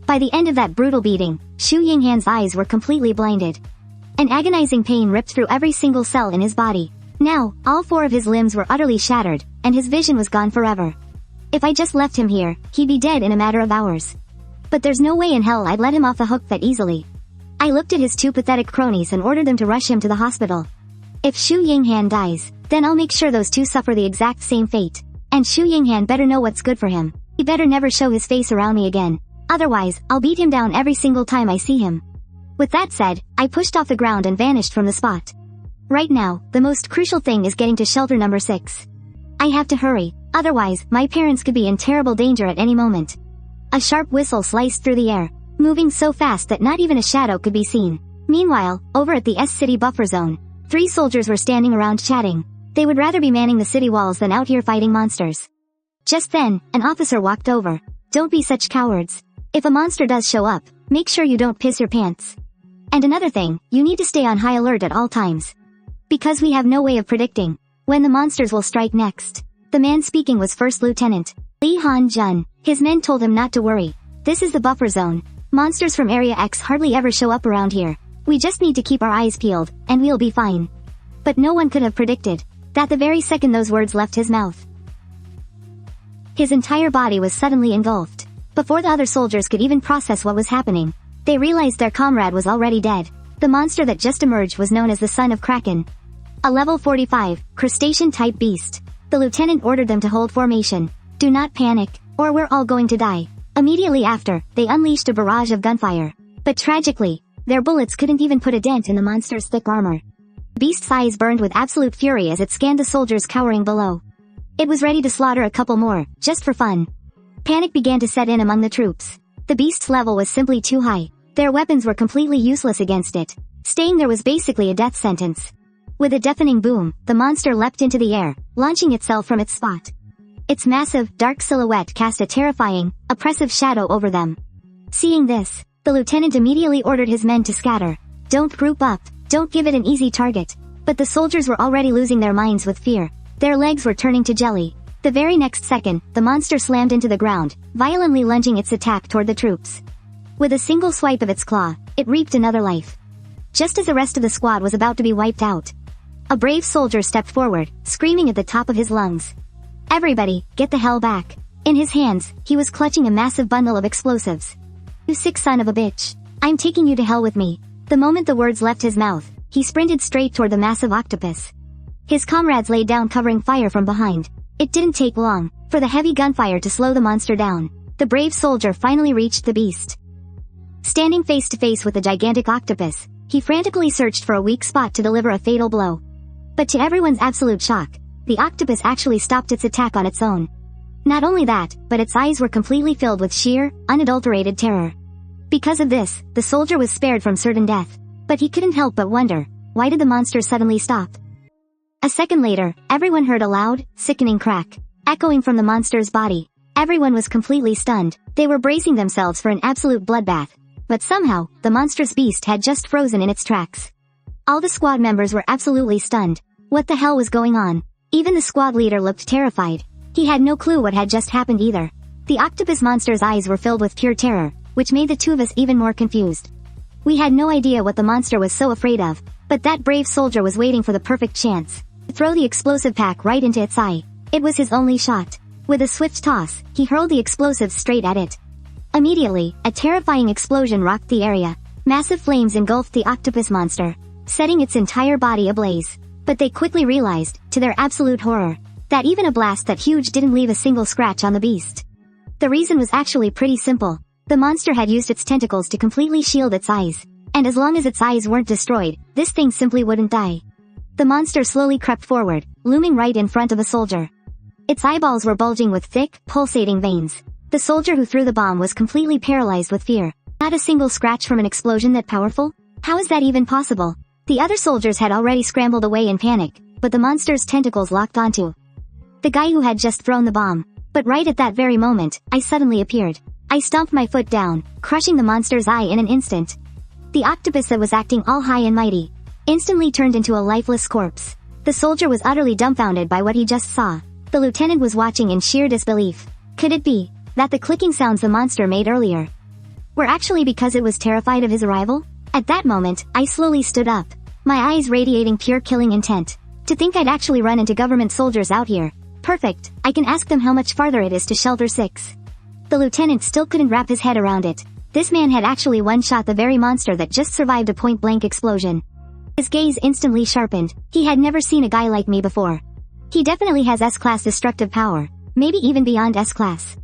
By the end of that brutal beating, Xu Yinghan's eyes were completely blinded. An agonizing pain ripped through every single cell in his body. Now, all 4 of his limbs were utterly shattered, and his vision was gone forever. If I just left him here, he'd be dead in a matter of hours. But there's no way in hell I'd let him off the hook that easily. I looked at his 2 pathetic cronies and ordered them to rush him to the hospital. If Xu Yinghan dies, then I'll make sure those 2 suffer the exact same fate. And Xu Yinghan better know what's good for him. He better never show his face around me again. Otherwise, I'll beat him down every single time I see him. With that said, I pushed off the ground and vanished from the spot. Right now, the most crucial thing is getting to shelter number 6. I have to hurry, otherwise, my parents could be in terrible danger at any moment. A sharp whistle sliced through the air, moving so fast that not even a shadow could be seen. Meanwhile, over at the S-City buffer zone, 3 soldiers were standing around chatting. They would rather be manning the city walls than out here fighting monsters. Just then, an officer walked over. Don't be such cowards. If a monster does show up, make sure you don't piss your pants. And another thing, you need to stay on high alert at all times. Because we have no way of predicting when the monsters will strike next. The man speaking was First Lieutenant Li Han-jun. His men told him not to worry. This is the buffer zone. Monsters from Area X hardly ever show up around here. We just need to keep our eyes peeled, and we'll be fine. But no one could have predicted that the very second those words left his mouth, his entire body was suddenly engulfed. Before the other soldiers could even process what was happening, they realized their comrade was already dead. The monster that just emerged was known as the Son of Kraken. A level 45, crustacean-type beast. The lieutenant ordered them to hold formation. Do not panic, or we're all going to die. Immediately after, they unleashed a barrage of gunfire. But tragically, Their bullets couldn't even put a dent in the monster's thick armor. The beast's eyes burned with absolute fury as it scanned the soldiers cowering below. It was ready to slaughter a couple more, just for fun. Panic began to set in among the troops. The beast's level was simply too high. Their weapons were completely useless against it. Staying there was basically a death sentence. With a deafening boom, the monster leapt into the air, launching itself from its spot. Its massive, dark silhouette cast a terrifying, oppressive shadow over them. Seeing this, the lieutenant immediately ordered his men to scatter. Don't group up, don't give it an easy target. But the soldiers were already losing their minds with fear. Their legs were turning to jelly. The very next second, the monster slammed into the ground, violently lunging its attack toward the troops. With a single swipe of its claw, it reaped another life. Just as the rest of the squad was about to be wiped out, a brave soldier stepped forward, screaming at the top of his lungs. Everybody, get the hell back. In his hands, he was clutching a massive bundle of explosives. You sick son of a bitch. I'm taking you to hell with me. The moment the words left his mouth, he sprinted straight toward the massive octopus. His comrades laid down covering fire from behind. It didn't take long for the heavy gunfire to slow the monster down. The brave soldier finally reached the beast. Standing face to face with the gigantic octopus, he frantically searched for a weak spot to deliver a fatal blow. But to everyone's absolute shock, the octopus actually stopped its attack on its own. Not only that, but its eyes were completely filled with sheer, unadulterated terror. Because of this, the soldier was spared from certain death. But he couldn't help but wonder, why did the monster suddenly stop? A second later, everyone heard a loud, sickening crack, echoing from the monster's body. Everyone was completely stunned. They were bracing themselves for an absolute bloodbath. But somehow, the monstrous beast had just frozen in its tracks. All the squad members were absolutely stunned. What the hell was going on? Even the squad leader looked terrified. He had no clue what had just happened either. The octopus monster's eyes were filled with pure terror, which made the two of us even more confused. We had no idea what the monster was so afraid of, but that brave soldier was waiting for the perfect chance to throw the explosive pack right into its eye. It was his only shot. With a swift toss, he hurled the explosives straight at it. Immediately, a terrifying explosion rocked the area. Massive flames engulfed the octopus monster, setting its entire body ablaze. But they quickly realized, to their absolute horror, that even a blast that huge didn't leave a single scratch on the beast. The reason was actually pretty simple. The monster had used its tentacles to completely shield its eyes. And as long as its eyes weren't destroyed, this thing simply wouldn't die. The monster slowly crept forward, looming right in front of a soldier. Its eyeballs were bulging with thick, pulsating veins. The soldier who threw the bomb was completely paralyzed with fear. Not a single scratch from an explosion that powerful? How is that even possible? The other soldiers had already scrambled away in panic, but the monster's tentacles locked onto the guy who had just thrown the bomb. But right at that very moment, I suddenly appeared. I stomped my foot down, crushing the monster's eye in an instant. The octopus that was acting all high and mighty instantly turned into a lifeless corpse. The soldier was utterly dumbfounded by what he just saw. The lieutenant was watching in sheer disbelief. Could it be that the clicking sounds the monster made earlier were actually because it was terrified of his arrival? At that moment, I slowly stood up, my eyes radiating pure killing intent. To think I'd actually run into government soldiers out here. Perfect, I can ask them how much farther it is to Shelter 6. The lieutenant still couldn't wrap his head around it. This man had actually one-shot the very monster that just survived a point-blank explosion. His gaze instantly sharpened. He had never seen a guy like me before. He definitely has S-class destructive power, maybe even beyond S-class.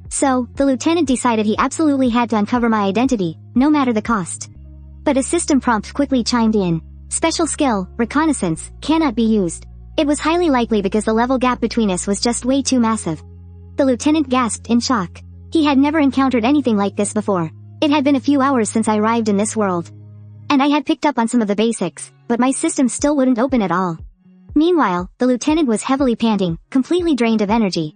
So, the lieutenant decided he absolutely had to uncover my identity, no matter the cost. But a system prompt quickly chimed in. Special skill, reconnaissance, cannot be used. It was highly likely because the level gap between us was just way too massive. The lieutenant gasped in shock. He had never encountered anything like this before. It had been a few hours since I arrived in this world. And I had picked up on some of the basics, but my system still wouldn't open at all. Meanwhile, the lieutenant was heavily panting, completely drained of energy.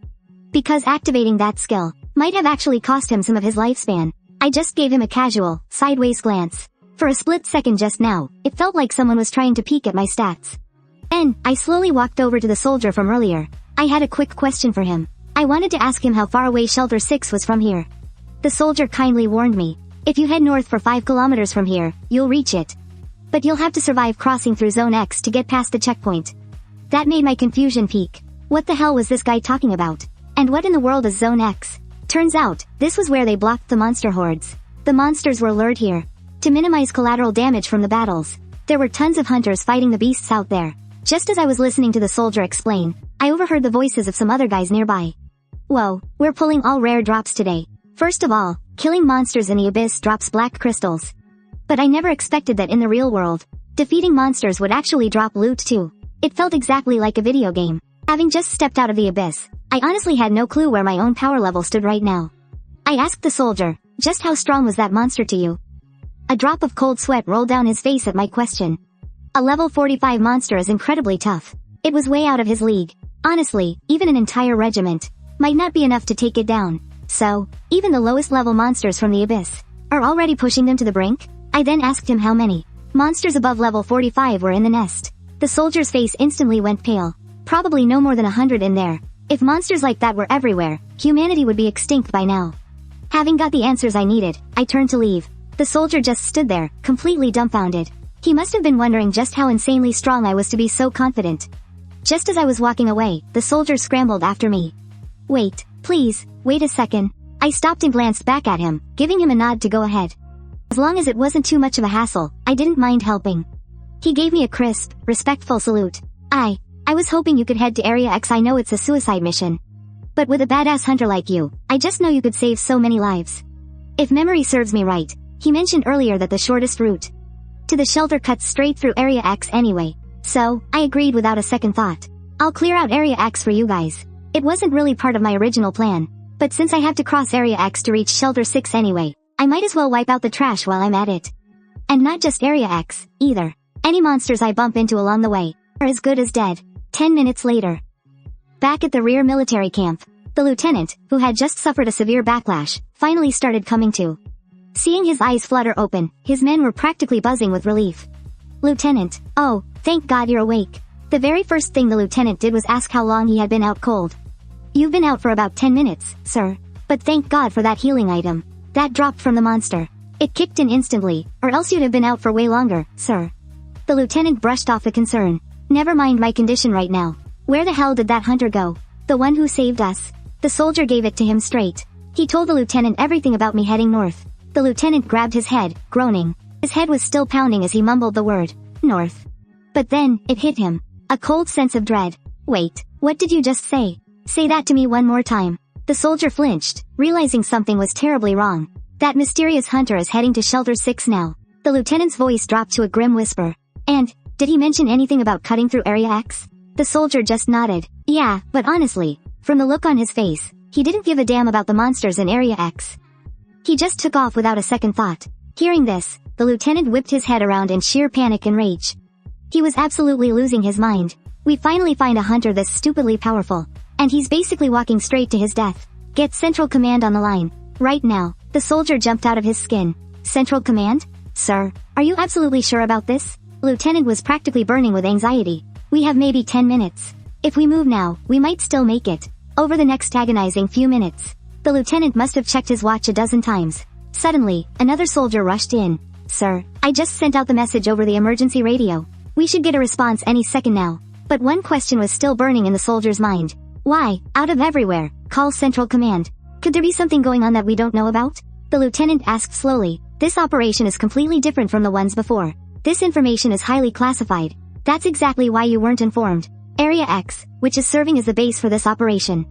Because activating that skill might have actually cost him some of his lifespan. I just gave him a casual, sideways glance. For a split second just now, it felt like someone was trying to peek at my stats. Then, I slowly walked over to the soldier from earlier. I had a quick question for him. I wanted to ask him how far away Shelter 6 was from here. The soldier kindly warned me. If you head north for 5 kilometers from here, you'll reach it. But you'll have to survive crossing through Zone X to get past the checkpoint. That made my confusion peak. What the hell was this guy talking about? And what in the world is Zone X? Turns out, this was where they blocked the monster hordes. The monsters were lured here to minimize collateral damage from the battles. There were tons of hunters fighting the beasts out there. Just as I was listening to the soldier explain, I overheard the voices of some other guys nearby. Whoa, we're pulling all rare drops today. First of all, killing monsters in the abyss drops black crystals. But I never expected that in the real world, defeating monsters would actually drop loot too. It felt exactly like a video game. Having just stepped out of the abyss, I honestly had no clue where my own power level stood right now. I asked the soldier, just how strong was that monster to you? A drop of cold sweat rolled down his face at my question. A level 45 monster is incredibly tough. It was way out of his league. Honestly, even an entire regiment might not be enough to take it down. So, even the lowest level monsters from the abyss are already pushing them to the brink? I then asked him how many monsters above level 45 were in the nest. The soldier's face instantly went pale. Probably no more than 100 in there. If monsters like that were everywhere, humanity would be extinct by now. Having got the answers I needed, I turned to leave. The soldier just stood there, completely dumbfounded. He must have been wondering just how insanely strong I was to be so confident. Just as I was walking away, the soldier scrambled after me. Wait, please, wait a second. I stopped and glanced back at him, giving him a nod to go ahead. As long as it wasn't too much of a hassle, I didn't mind helping. He gave me a crisp, respectful salute. I was hoping you could head to Area X. I know it's a suicide mission. But with a badass hunter like you, I just know you could save so many lives. If memory serves me right, he mentioned earlier that the shortest route to the shelter cuts straight through Area X anyway. So, I agreed without a second thought. I'll clear out Area X for you guys. It wasn't really part of my original plan, but since I have to cross Area X to reach Shelter 6 anyway, I might as well wipe out the trash while I'm at it. And not just Area X, either. Any monsters I bump into along the way are as good as dead. 10 minutes later. Back at the rear military camp, the lieutenant, who had just suffered a severe backlash, finally started coming to. Seeing his eyes flutter open, his men were practically buzzing with relief. Lieutenant, oh, thank God you're awake. The very first thing the lieutenant did was ask how long he had been out cold. You've been out for about 10 minutes, sir. But thank God for that healing item. That dropped from the monster. It kicked in instantly, or else you'd have been out for way longer, sir. The lieutenant brushed off the concern. Never mind my condition right now. Where the hell did that hunter go? The one who saved us. The soldier gave it to him straight. He told the lieutenant everything about me heading north. The lieutenant grabbed his head, groaning. His head was still pounding as he mumbled the word, north. But then, it hit him. A cold sense of dread. Wait, what did you just say? Say that to me one more time. The soldier flinched, realizing something was terribly wrong. That mysterious hunter is heading to Shelter 6 now. The lieutenant's voice dropped to a grim whisper. And, did he mention anything about cutting through Area X? The soldier just nodded. Yeah, but honestly, from the look on his face, he didn't give a damn about the monsters in Area X. He just took off without a second thought. Hearing this, the lieutenant whipped his head around in sheer panic and rage. He was absolutely losing his mind. We finally find a hunter this stupidly powerful. And he's basically walking straight to his death. Get Central Command on the line. Right now. The soldier jumped out of his skin. Central Command? Sir, are you absolutely sure about this? Lieutenant was practically burning with anxiety. We have maybe 10 minutes. If we move now, we might still make it. Over the next agonizing few minutes. The lieutenant must have checked his watch a dozen times. Suddenly, another soldier rushed in. Sir, I just sent out the message over the emergency radio. We should get a response any second now. But one question was still burning in the soldier's mind. Why, out of everywhere, call Central Command? Could there be something going on that we don't know about? The lieutenant asked slowly. This operation is completely different from the ones before. This information is highly classified. That's exactly why you weren't informed. Area X, which is serving as the base for this operation,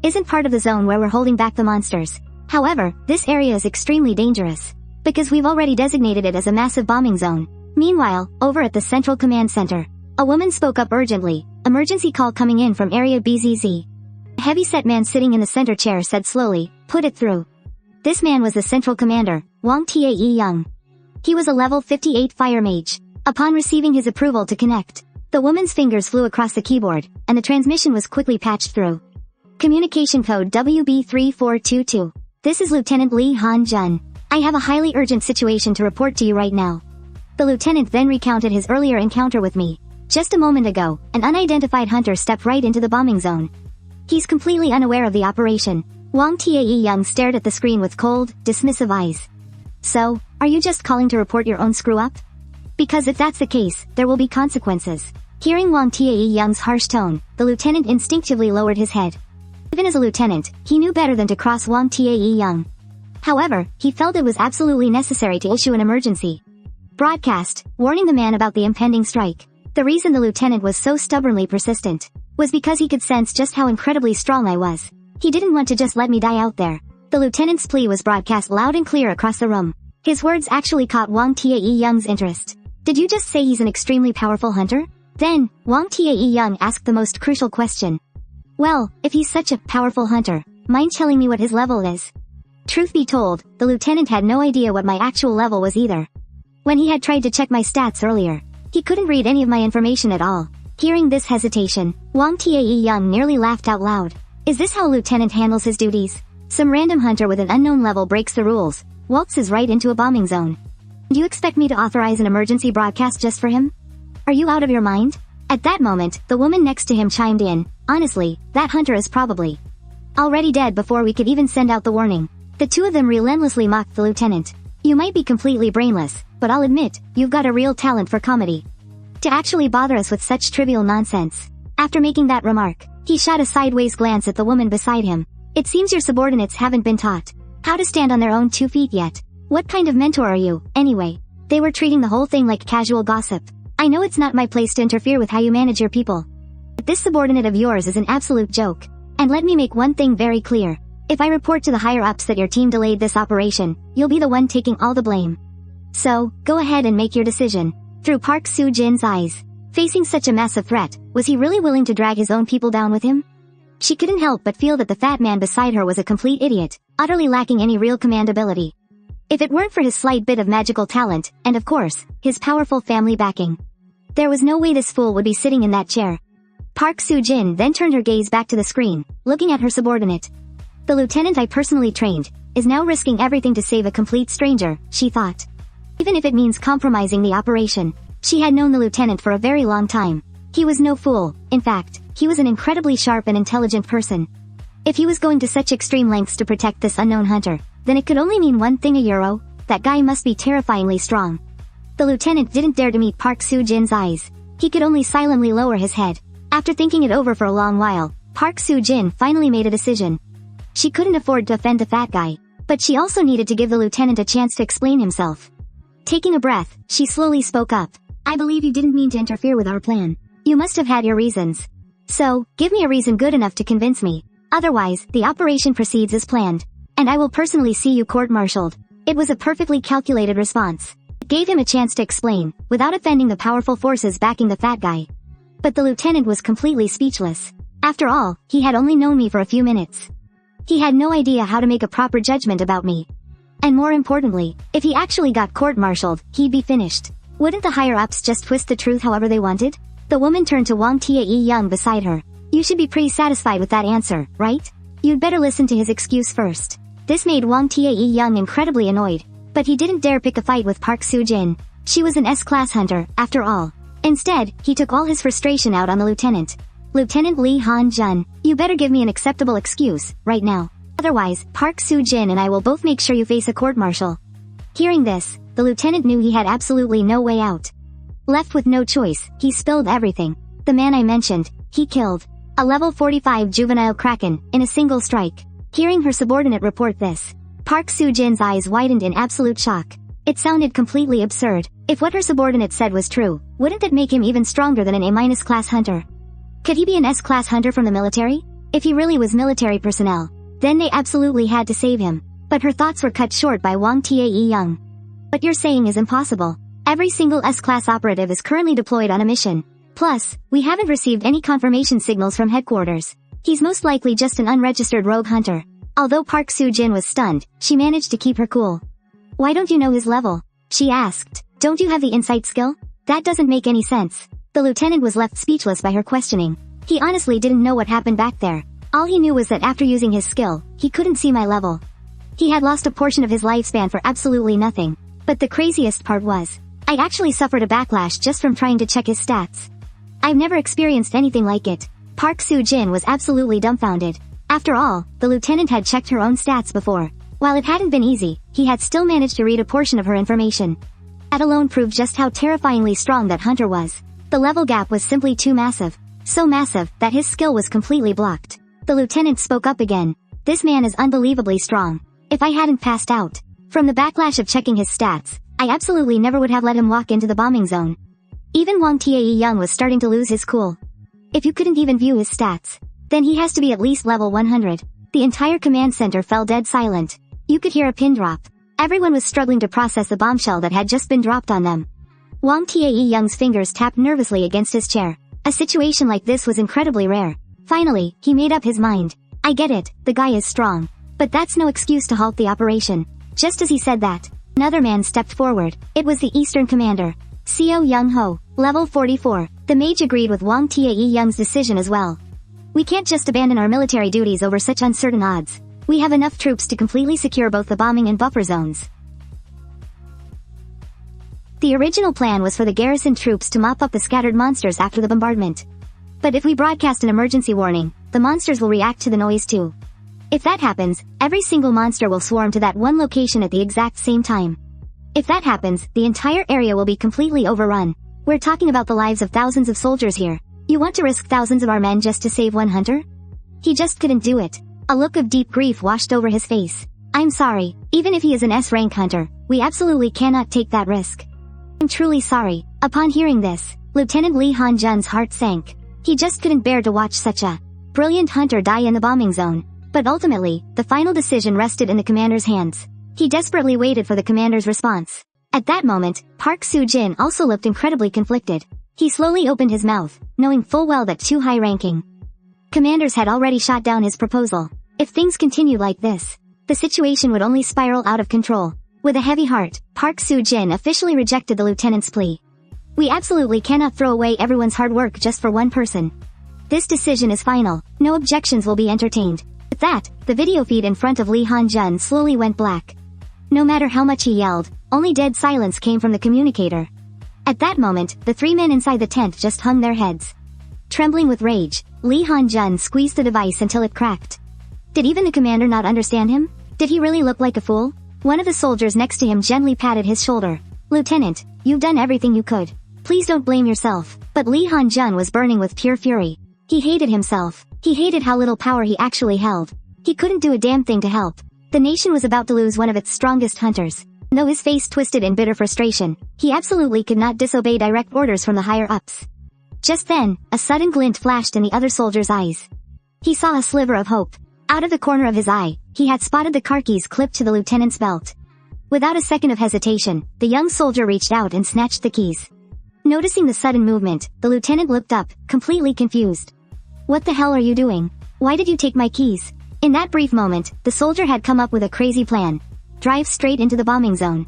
isn't part of the zone where we're holding back the monsters. However, this area is extremely dangerous, because we've already designated it as a massive bombing zone. Meanwhile, over at the Central Command Center, a woman spoke up urgently. Emergency call coming in from Area BZZ. A heavy-set man sitting in the center chair said slowly, put it through. This man was the Central Commander, Wang Tae Young. He was a level 58 fire mage. Upon receiving his approval to connect, the woman's fingers flew across the keyboard, and the transmission was quickly patched through. Communication code WB3422. This is Lieutenant Lee Han Jun. I have a highly urgent situation to report to you right now. The lieutenant then recounted his earlier encounter with me. Just a moment ago, an unidentified hunter stepped right into the bombing zone. He's completely unaware of the operation. Wang Tae Young stared at the screen with cold, dismissive eyes. So, are you just calling to report your own screw-up? Because if that's the case, there will be consequences. Hearing Wang Tae Young's harsh tone, the lieutenant instinctively lowered his head. Even as a lieutenant, he knew better than to cross Wang Tae Young. However, he felt it was absolutely necessary to issue an emergency broadcast, warning the man about the impending strike. The reason the lieutenant was so stubbornly persistent was because he could sense just how incredibly strong I was. He didn't want to just let me die out there. The lieutenant's plea was broadcast loud and clear across the room. His words actually caught Wang Tianyang's interest. Did you just say he's an extremely powerful hunter? Then, Wang Tianyang asked the most crucial question. Well, if he's such a powerful hunter, mind telling me what his level is? Truth be told, the lieutenant had no idea what my actual level was either. When he had tried to check my stats earlier, he couldn't read any of my information at all. Hearing this hesitation, Wang Tianyang nearly laughed out loud. Is this how a lieutenant handles his duties? Some random hunter with an unknown level breaks the rules, waltzes right into a bombing zone. Do you expect me to authorize an emergency broadcast just for him? Are you out of your mind? At that moment, the woman next to him chimed in. Honestly, that hunter is probably already dead before we could even send out the warning. The two of them relentlessly mocked the lieutenant. You might be completely brainless, but I'll admit, you've got a real talent for comedy. To actually bother us with such trivial nonsense. After making that remark, he shot a sideways glance at the woman beside him. It seems your subordinates haven't been taught how to stand on their own 2 feet yet. What kind of mentor are you, anyway? They were treating the whole thing like casual gossip. I know it's not my place to interfere with how you manage your people. But this subordinate of yours is an absolute joke. And let me make one thing very clear. If I report to the higher-ups that your team delayed this operation, you'll be the one taking all the blame. So, go ahead and make your decision. Through Park Soo-jin's eyes, facing such a massive threat, was he really willing to drag his own people down with him? She couldn't help but feel that the fat man beside her was a complete idiot, utterly lacking any real command ability. If it weren't for his slight bit of magical talent, and of course, his powerful family backing, there was no way this fool would be sitting in that chair. Park Soo-jin then turned her gaze back to the screen, looking at her subordinate. The lieutenant I personally trained is now risking everything to save a complete stranger, she thought. Even if it means compromising the operation. She had known the lieutenant for a very long time. He was no fool. In fact, he was an incredibly sharp and intelligent person. If he was going to such extreme lengths to protect this unknown hunter, then it could only mean one thing, that guy must be terrifyingly strong. The lieutenant didn't dare to meet Park Soo-jin's eyes. He could only silently lower his head. After thinking it over for a long while, Park Soo-jin finally made a decision. She couldn't afford to offend the fat guy, but she also needed to give the lieutenant a chance to explain himself. Taking a breath, she slowly spoke up. I believe you didn't mean to interfere with our plan. You must have had your reasons. So, give me a reason good enough to convince me. Otherwise, the operation proceeds as planned. And I will personally see you court-martialed. It was a perfectly calculated response. It gave him a chance to explain, without offending the powerful forces backing the fat guy. But the lieutenant was completely speechless. After all, he had only known me for a few minutes. He had no idea how to make a proper judgment about me. And more importantly, if he actually got court-martialed, he'd be finished. Wouldn't the higher-ups just twist the truth however they wanted? The woman turned to Wang Tianyang beside her. You should be pretty satisfied with that answer, right? You'd better listen to his excuse first. This made Wang Tianyang incredibly annoyed. But he didn't dare pick a fight with Park Soo-jin. She was an S-class hunter, after all. Instead, he took all his frustration out on the lieutenant. Lieutenant Lee Han-jun, you better give me an acceptable excuse, right now. Otherwise, Park Soo-jin and I will both make sure you face a court-martial. Hearing this, the lieutenant knew he had absolutely no way out. Left with no choice, he spilled everything. The man I mentioned, he killed. A level 45 juvenile kraken, in a single strike. Hearing her subordinate report this, Park Soo-jin's eyes widened in absolute shock. It sounded completely absurd. If what her subordinate said was true, wouldn't that make him even stronger than an A- class hunter? Could he be an S-class hunter from the military? If he really was military personnel, then they absolutely had to save him. But her thoughts were cut short by Wang Tianyang. What you're saying is impossible. Every single S-class operative is currently deployed on a mission. Plus, we haven't received any confirmation signals from headquarters. He's most likely just an unregistered rogue hunter. Although Park Soo-jin was stunned, she managed to keep her cool. Why don't you know his level? She asked. Don't you have the insight skill? That doesn't make any sense. The lieutenant was left speechless by her questioning. He honestly didn't know what happened back there. All he knew was that after using his skill, he couldn't see my level. He had lost a portion of his lifespan for absolutely nothing. But the craziest part was, I actually suffered a backlash just from trying to check his stats. I've never experienced anything like it. Park Soo-jin was absolutely dumbfounded. After all, the lieutenant had checked her own stats before. While it hadn't been easy, he had still managed to read a portion of her information. That alone proved just how terrifyingly strong that hunter was. The level gap was simply too massive. So massive, that his skill was completely blocked. The lieutenant spoke up again. This man is unbelievably strong. If I hadn't passed out from the backlash of checking his stats, I absolutely never would have let him walk into the bombing zone. Even Wang Tianyang was starting to lose his cool. If you couldn't even view his stats, then he has to be at least level 100. The entire command center fell dead silent. You could hear a pin drop. Everyone was struggling to process the bombshell that had just been dropped on them. Wang Taeyong's fingers tapped nervously against his chair. A situation like this was incredibly rare. Finally, he made up his mind. I get it, the guy is strong. But that's no excuse to halt the operation. Just as he said that, another man stepped forward. It was the Eastern Commander, Seo Young-ho, level 44. The mage agreed with Wang Taeyong's decision as well. We can't just abandon our military duties over such uncertain odds. We have enough troops to completely secure both the bombing and buffer zones. The original plan was for the garrison troops to mop up the scattered monsters after the bombardment. But if we broadcast an emergency warning, the monsters will react to the noise too. If that happens, every single monster will swarm to that one location at the exact same time. If that happens, the entire area will be completely overrun. We're talking about the lives of thousands of soldiers here. You want to risk thousands of our men just to save one hunter? He just couldn't do it. A look of deep grief washed over his face. I'm sorry, even if he is an S-rank hunter, we absolutely cannot take that risk. I'm truly sorry. Upon hearing this, Lieutenant Li Hanjun's heart sank. He just couldn't bear to watch such a brilliant hunter die in the bombing zone. But ultimately, the final decision rested in the commander's hands. He desperately waited for the commander's response. At that moment, Park Soo-jin also looked incredibly conflicted. He slowly opened his mouth, knowing full well that two high-ranking commanders had already shot down his proposal. If things continued like this, the situation would only spiral out of control. With a heavy heart, Park Soo-jin officially rejected the lieutenant's plea. We absolutely cannot throw away everyone's hard work just for one person. This decision is final. No objections will be entertained. With that, the video feed in front of Li Hanjun slowly went black. No matter how much he yelled, only dead silence came from the communicator. At that moment, the three men inside the tent just hung their heads. Trembling with rage, Li Hanjun squeezed the device until it cracked. Did even the commander not understand him? Did he really look like a fool? One of the soldiers next to him gently patted his shoulder. Lieutenant, you've done everything you could. Please don't blame yourself. But Li Hanjun was burning with pure fury. He hated himself. He hated how little power he actually held. He couldn't do a damn thing to help. The nation was about to lose one of its strongest hunters. Though his face twisted in bitter frustration, he absolutely could not disobey direct orders from the higher-ups. Just then, a sudden glint flashed in the other soldier's eyes. He saw a sliver of hope. Out of the corner of his eye, he had spotted the car keys clipped to the lieutenant's belt. Without a second of hesitation, the young soldier reached out and snatched the keys. Noticing the sudden movement, the lieutenant looked up, completely confused. What the hell are you doing? Why did you take my keys? In that brief moment, the soldier had come up with a crazy plan. Drive straight into the bombing zone.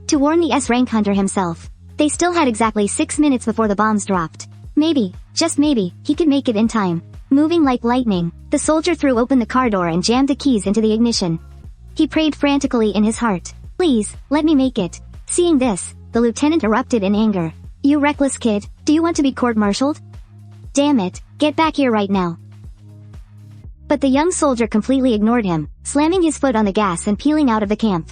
To warn the S-rank hunter himself. They still had exactly 6 minutes before the bombs dropped. Maybe, just maybe, he could make it in time. Moving like lightning, the soldier threw open the car door and jammed the keys into the ignition. He prayed frantically in his heart. Please, let me make it. Seeing this, the lieutenant erupted in anger. You reckless kid, do you want to be court-martialed? Damn it, get back here right now. But the young soldier completely ignored him, slamming his foot on the gas and peeling out of the camp.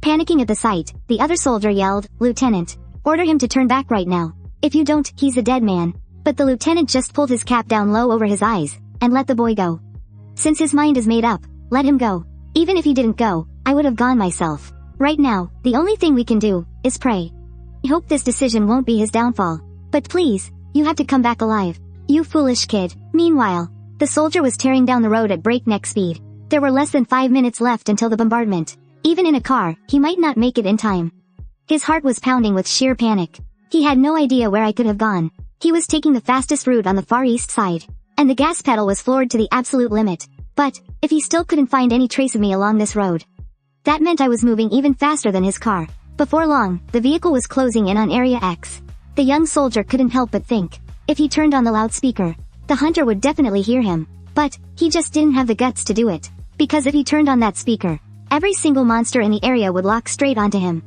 Panicking at the sight, the other soldier yelled, Lieutenant, order him to turn back right now. If you don't, he's a dead man. But the lieutenant just pulled his cap down low over his eyes, and let the boy go. Since his mind is made up, let him go. Even if he didn't go, I would have gone myself. Right now, the only thing we can do, is pray. I hope this decision won't be his downfall. But please, you have to come back alive. You foolish kid. Meanwhile, the soldier was tearing down the road at breakneck speed. There were less than 5 minutes left until the bombardment. Even in a car, he might not make it in time. His heart was pounding with sheer panic. He had no idea where I could have gone. He was taking the fastest route on the far east side, and the gas pedal was floored to the absolute limit. But, if he still couldn't find any trace of me along this road, that meant I was moving even faster than his car. Before long, the vehicle was closing in on Area X. The young soldier couldn't help but think, if he turned on the loudspeaker, the hunter would definitely hear him. But, he just didn't have the guts to do it. Because if he turned on that speaker, every single monster in the area would lock straight onto him.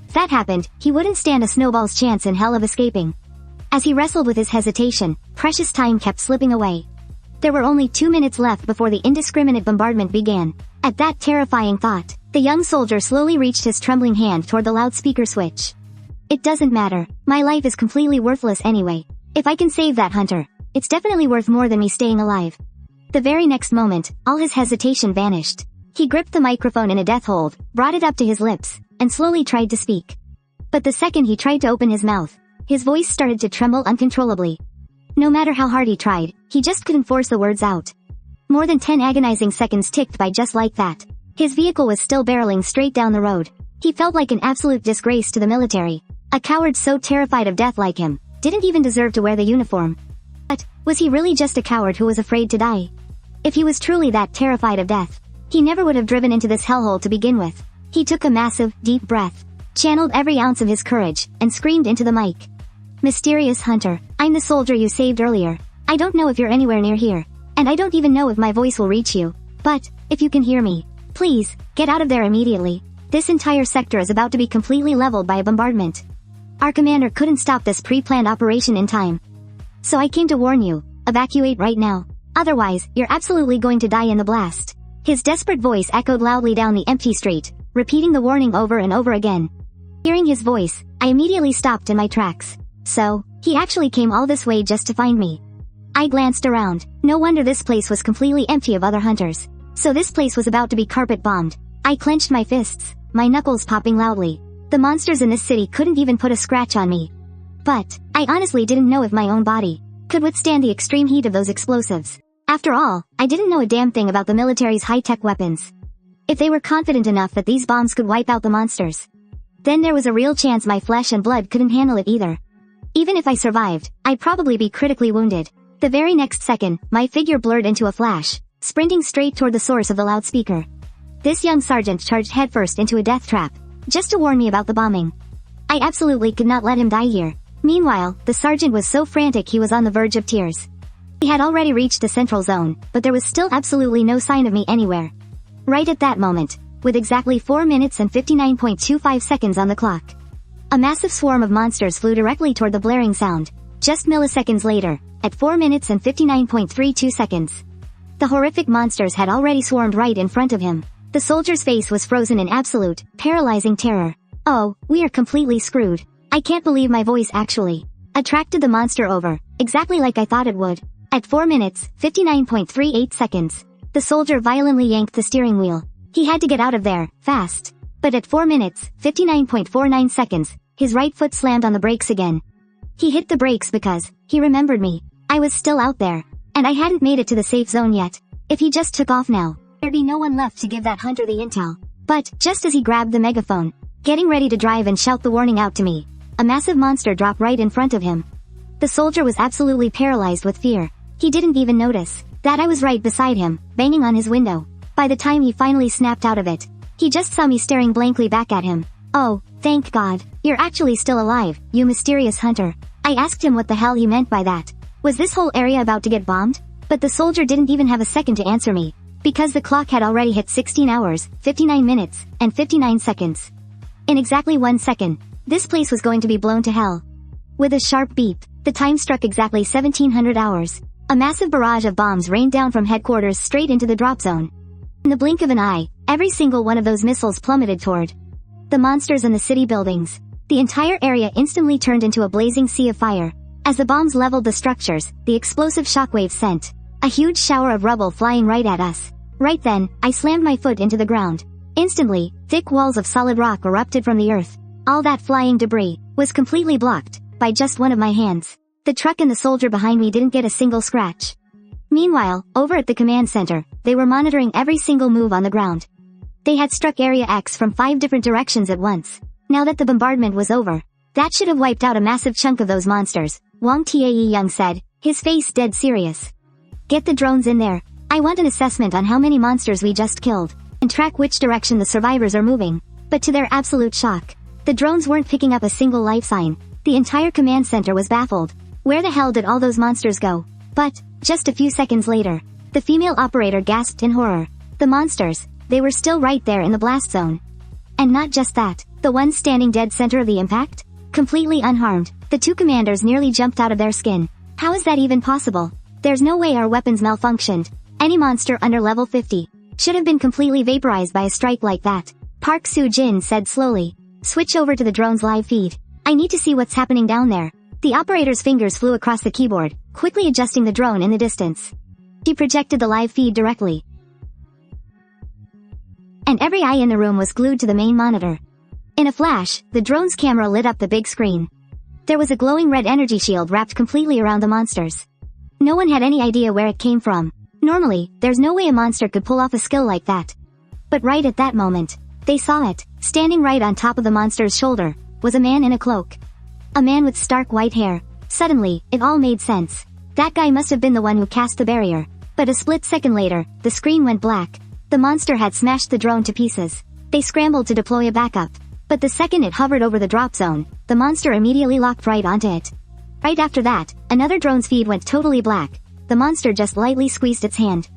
If that happened, he wouldn't stand a snowball's chance in hell of escaping. As he wrestled with his hesitation, precious time kept slipping away. There were only 2 minutes left before the indiscriminate bombardment began. At that terrifying thought, the young soldier slowly reached his trembling hand toward the loudspeaker switch. It doesn't matter. My life is completely worthless anyway. If I can save that hunter, it's definitely worth more than me staying alive. The very next moment, all his hesitation vanished. He gripped the microphone in a death hold, brought it up to his lips, and slowly tried to speak. But the second he tried to open his mouth, his voice started to tremble uncontrollably. No matter how hard he tried, he just couldn't force the words out. More than 10 agonizing seconds ticked by just like that. His vehicle was still barreling straight down the road. He felt like an absolute disgrace to the military. A coward so terrified of death like him didn't even deserve to wear the uniform. But was he really just a coward who was afraid to die? If he was truly that terrified of death, he never would have driven into this hellhole to begin with. He took a massive, deep breath, channeled every ounce of his courage, and screamed into the mic. Mysterious hunter, I'm the soldier you saved earlier. I don't know if you're anywhere near here, and I don't even know if my voice will reach you. But, if you can hear me, please, get out of there immediately. This entire sector is about to be completely leveled by a bombardment. Our commander couldn't stop this pre-planned operation in time. So I came to warn you, evacuate right now. Otherwise, you're absolutely going to die in the blast. His desperate voice echoed loudly down the empty street, repeating the warning over and over again. Hearing his voice, I immediately stopped in my tracks. So, he actually came all this way just to find me. I glanced around. No wonder this place was completely empty of other hunters. So this place was about to be carpet bombed. I clenched my fists, my knuckles popping loudly. The monsters in this city couldn't even put a scratch on me. But, I honestly didn't know if my own body could withstand the extreme heat of those explosives. After all, I didn't know a damn thing about the military's high-tech weapons. If they were confident enough that these bombs could wipe out the monsters, then there was a real chance my flesh and blood couldn't handle it either. Even if I survived, I'd probably be critically wounded. The very next second, my figure blurred into a flash, sprinting straight toward the source of the loudspeaker. This young sergeant charged headfirst into a death trap, just to warn me about the bombing. I absolutely could not let him die here. Meanwhile, the sergeant was so frantic he was on the verge of tears. He had already reached the central zone, but there was still absolutely no sign of me anywhere. Right at that moment, with exactly 4 minutes and 59.25 seconds on the clock, a massive swarm of monsters flew directly toward the blaring sound. Just milliseconds later, at 4 minutes and 59.32 seconds, the horrific monsters had already swarmed right in front of him. The soldier's face was frozen in absolute, paralyzing terror. Oh, we are completely screwed. I can't believe my voice actually attracted the monster over, exactly like I thought it would. At 4 minutes, 59.38 seconds, the soldier violently yanked the steering wheel. He had to get out of there, fast. But at 4 minutes, 59.49 seconds, his right foot slammed on the brakes again. He hit the brakes because he remembered me. I was still out there, and I hadn't made it to the safe zone yet. If he just took off now, there'd be no one left to give that hunter the intel. But, just as he grabbed the megaphone, getting ready to drive and shout the warning out to me, a massive monster dropped right in front of him. The soldier was absolutely paralyzed with fear. He didn't even notice that I was right beside him, banging on his window. By the time he finally snapped out of it, he just saw me staring blankly back at him. Oh, thank God, you're actually still alive, you mysterious hunter. I asked him what the hell he meant by that. Was this whole area about to get bombed? But the soldier didn't even have a second to answer me, because the clock had already hit 16 hours, 59 minutes, and 59 seconds. In exactly 1 second, this place was going to be blown to hell. With a sharp beep, the time struck exactly 1700 hours. A massive barrage of bombs rained down from headquarters straight into the drop zone. In the blink of an eye, every single one of those missiles plummeted toward the monsters and the city buildings. The entire area instantly turned into a blazing sea of fire. As the bombs leveled the structures, the explosive shockwaves sent a huge shower of rubble flying right at us. Right then, I slammed my foot into the ground. Instantly, thick walls of solid rock erupted from the earth. All that flying debris was completely blocked by just one of my hands. The truck and the soldier behind me didn't get a single scratch. Meanwhile, over at the command center, they were monitoring every single move on the ground. They had struck Area X from 5 different directions at once. Now that the bombardment was over, that should have wiped out a massive chunk of those monsters, Wang Tae Young said, his face dead serious. Get the drones in there. I want an assessment on how many monsters we just killed, and track which direction the survivors are moving. But to their absolute shock, the drones weren't picking up a single life sign. The entire command center was baffled. Where the hell did all those monsters go? But, just a few seconds later, the female operator gasped in horror. The monsters, they were still right there in the blast zone. And not just that, the one standing dead center of the impact? Completely unharmed, the 2 commanders nearly jumped out of their skin. How is that even possible? There's no way our weapons malfunctioned. Any monster under level 50 should have been completely vaporized by a strike like that. Park Soo-jin said slowly. Switch over to the drone's live feed. I need to see what's happening down there. The operator's fingers flew across the keyboard, quickly adjusting the drone in the distance. She projected the live feed directly, and every eye in the room was glued to the main monitor. In a flash, the drone's camera lit up the big screen. There was a glowing red energy shield wrapped completely around the monsters. No one had any idea where it came from. Normally, there's no way a monster could pull off a skill like that. But right at that moment, They saw it. Standing right on top of the monster's shoulder was a man in a cloak. A man with stark white hair. Suddenly, it all made sense. That guy must have been the one who cast the barrier. But a split second later, the screen went black. The monster had smashed the drone to pieces. They scrambled to deploy a backup. But the second it hovered over the drop zone, the monster immediately locked right onto it. Right after that, another drone's feed went totally black. The monster just lightly squeezed its hand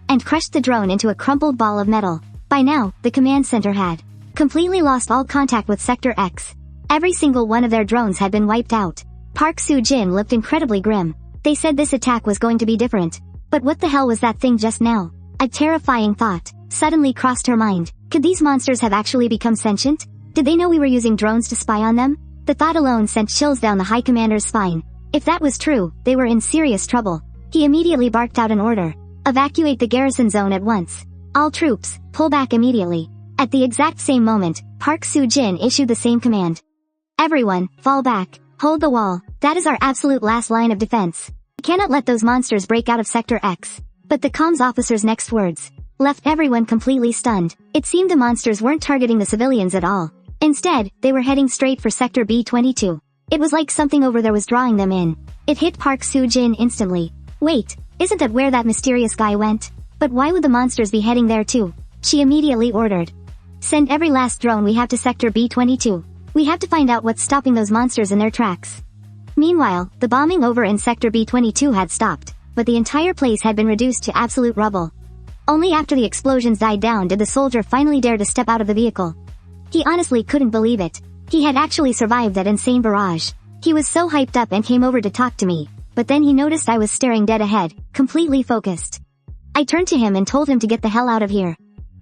and crushed the drone into a crumpled ball of metal. By now, the command center had completely lost all contact with Sector X. Every single one of their drones had been wiped out. Park Soo-jin looked incredibly grim. They said this attack was going to be different. But what the hell was that thing just now? A terrifying thought suddenly crossed her mind. Could these monsters have actually become sentient? Did they know we were using drones to spy on them? The thought alone sent chills down the High Commander's spine. If that was true, they were in serious trouble. He immediately barked out an order. Evacuate the garrison zone at once. All troops, pull back immediately. At the exact same moment, Park Soo-jin issued the same command. Everyone, fall back. Hold the wall. That is our absolute last line of defense. We cannot let those monsters break out of Sector X. But the comms officer's next words left everyone completely stunned. It seemed the monsters weren't targeting the civilians at all. Instead, they were heading straight for Sector B-22. It was like something over there was drawing them in. It hit Park Soo-jin instantly. Wait, isn't that where that mysterious guy went? But why would the monsters be heading there too? She immediately ordered. Send every last drone we have to Sector B-22. We have to find out what's stopping those monsters in their tracks. Meanwhile, the bombing over in Sector B-22 had stopped, but the entire place had been reduced to absolute rubble. Only after the explosions died down did the soldier finally dare to step out of the vehicle. He honestly couldn't believe it. He had actually survived that insane barrage. He was so hyped up and came over to talk to me, but then he noticed I was staring dead ahead, completely focused. I turned to him and told him to get the hell out of here.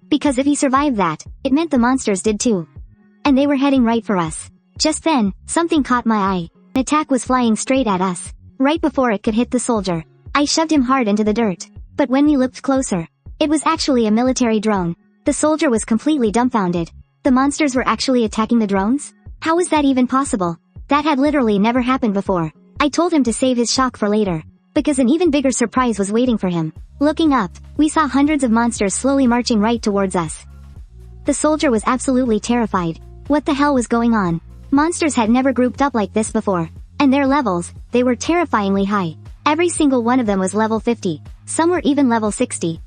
Because if he survived that, it meant the monsters did too. And they were heading right for us. Just then, something caught my eye. An attack was flying straight at us. Right before it could hit the soldier, I shoved him hard into the dirt. But when we looked closer, it was actually a military drone. The soldier was completely dumbfounded. The monsters were actually attacking the drones? How was that even possible? That had literally never happened before. I told him to save his shock for later, because an even bigger surprise was waiting for him. Looking up, we saw hundreds of monsters slowly marching right towards us. The soldier was absolutely terrified. What the hell was going on? Monsters had never grouped up like this before. And their levels, they were terrifyingly high. Every single one of them was level 50. Some were even level 60.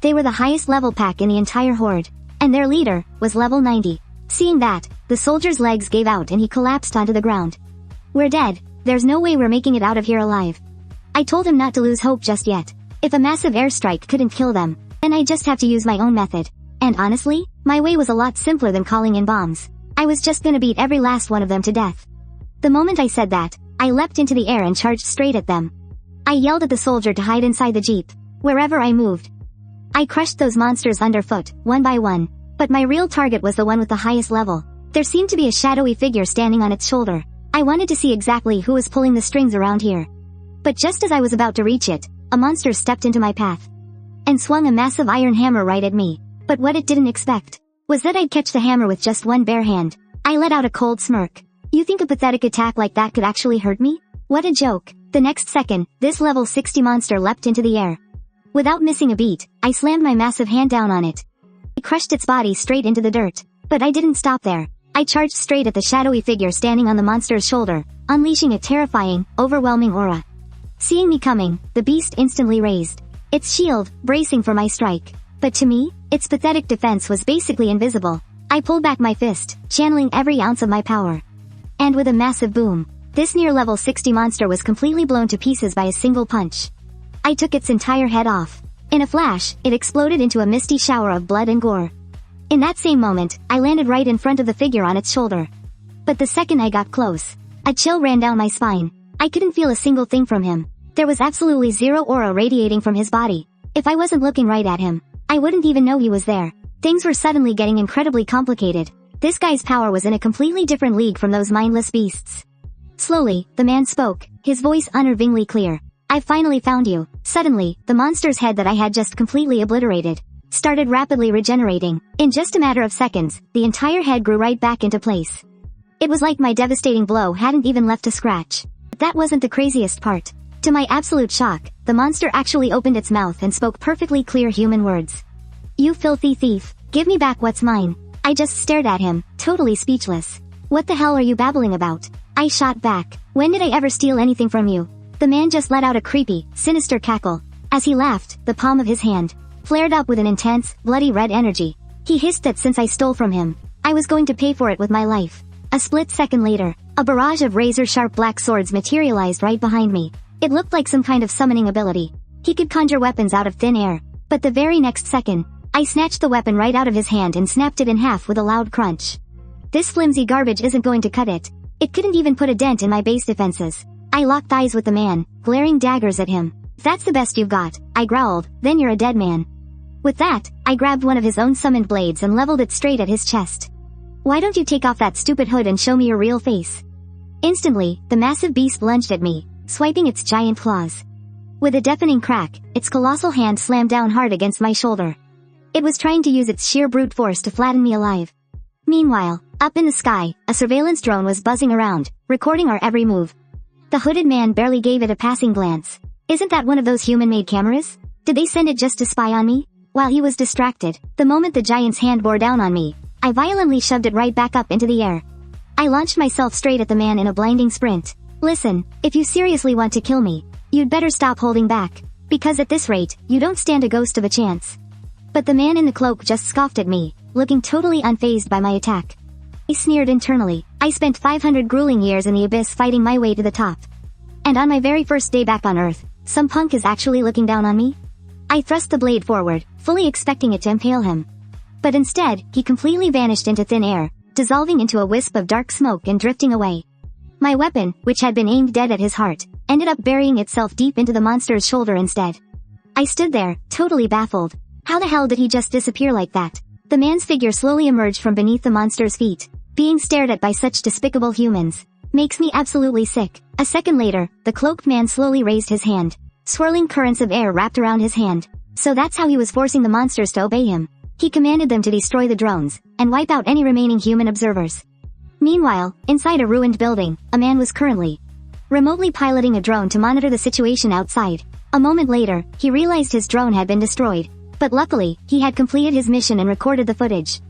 They were the highest level pack in the entire horde. And their leader was level 90. Seeing that, the soldier's legs gave out and he collapsed onto the ground. We're dead. There's no way we're making it out of here alive. I told him not to lose hope just yet. If a massive airstrike couldn't kill them, then I just have to use my own method. And honestly, my way was a lot simpler than calling in bombs. I was just gonna beat every last one of them to death. The moment I said that, I leapt into the air and charged straight at them. I yelled at the soldier to hide inside the jeep. Wherever I moved, I crushed those monsters underfoot, one by one. But my real target was the one with the highest level. There seemed to be a shadowy figure standing on its shoulder. I wanted to see exactly who was pulling the strings around here. But just as I was about to reach it, a monster stepped into my path and swung a massive iron hammer right at me. But what it didn't expect was that I'd catch the hammer with just one bare hand. I let out a cold smirk. You think a pathetic attack like that could actually hurt me? What a joke. The next second, this level 60 monster leapt into the air. Without missing a beat, I slammed my massive hand down on it. I crushed its body straight into the dirt. But I didn't stop there. I charged straight at the shadowy figure standing on the monster's shoulder, unleashing a terrifying, overwhelming aura. Seeing me coming, the beast instantly raised its shield, bracing for my strike. But to me, its pathetic defense was basically invisible. I pulled back my fist, channeling every ounce of my power. And with a massive boom, this near level 60 monster was completely blown to pieces by a single punch. I took its entire head off. In a flash, it exploded into a misty shower of blood and gore. In that same moment, I landed right in front of the figure on its shoulder. But the second I got close, a chill ran down my spine. I couldn't feel a single thing from him. There was absolutely zero aura radiating from his body. If I wasn't looking right at him, I wouldn't even know he was there. Things were suddenly getting incredibly complicated. This guy's power was in a completely different league from those mindless beasts. Slowly, the man spoke, his voice unnervingly clear. "I've finally found you." Suddenly, the monster's head that I had just completely obliterated started rapidly regenerating. In just a matter of seconds, the entire head grew right back into place. It was like my devastating blow hadn't even left a scratch. But that wasn't the craziest part. To my absolute shock, the monster actually opened its mouth and spoke perfectly clear human words. "You filthy thief, give me back what's mine." I just stared at him, totally speechless. What the hell are you babbling about? I shot back. When did I ever steal anything from you? The man just let out a creepy, sinister cackle. As he laughed, the palm of his hand flared up with an intense, bloody red energy. He hissed that since I stole from him, I was going to pay for it with my life. A split second later, a barrage of razor-sharp black swords materialized right behind me. It looked like some kind of summoning ability. He could conjure weapons out of thin air. But the very next second, I snatched the weapon right out of his hand and snapped it in half with a loud crunch. This flimsy garbage isn't going to cut it. It couldn't even put a dent in my base defenses. I locked eyes with the man, glaring daggers at him. That's the best you've got, I growled, then you're a dead man. With that, I grabbed one of his own summoned blades and leveled it straight at his chest. Why don't you take off that stupid hood and show me your real face? Instantly, the massive beast lunged at me, swiping its giant claws. With a deafening crack, its colossal hand slammed down hard against my shoulder. It was trying to use its sheer brute force to flatten me alive. Meanwhile, up in the sky, a surveillance drone was buzzing around, recording our every move. The hooded man barely gave it a passing glance. Isn't that one of those human-made cameras? Did they send it just to spy on me? While he was distracted, the moment the giant's hand bore down on me, I violently shoved it right back up into the air. I launched myself straight at the man in a blinding sprint. Listen, if you seriously want to kill me, you'd better stop holding back. Because at this rate, you don't stand a ghost of a chance. But the man in the cloak just scoffed at me, looking totally unfazed by my attack. I sneered internally. I spent 500 grueling years in the abyss fighting my way to the top. And on my very first day back on Earth, some punk is actually looking down on me? I thrust the blade forward, fully expecting it to impale him. But instead, he completely vanished into thin air, dissolving into a wisp of dark smoke and drifting away. My weapon, which had been aimed dead at his heart, ended up burying itself deep into the monster's shoulder instead. I stood there, totally baffled. How the hell did he just disappear like that? The man's figure slowly emerged from beneath the monster's feet. Being stared at by such despicable humans makes me absolutely sick. A second later, the cloaked man slowly raised his hand. Swirling currents of air wrapped around his hand. So that's how he was forcing the monsters to obey him. He commanded them to destroy the drones and wipe out any remaining human observers. Meanwhile, inside a ruined building, a man was currently remotely piloting a drone to monitor the situation outside. A moment later, he realized his drone had been destroyed. But luckily, he had completed his mission and recorded the footage.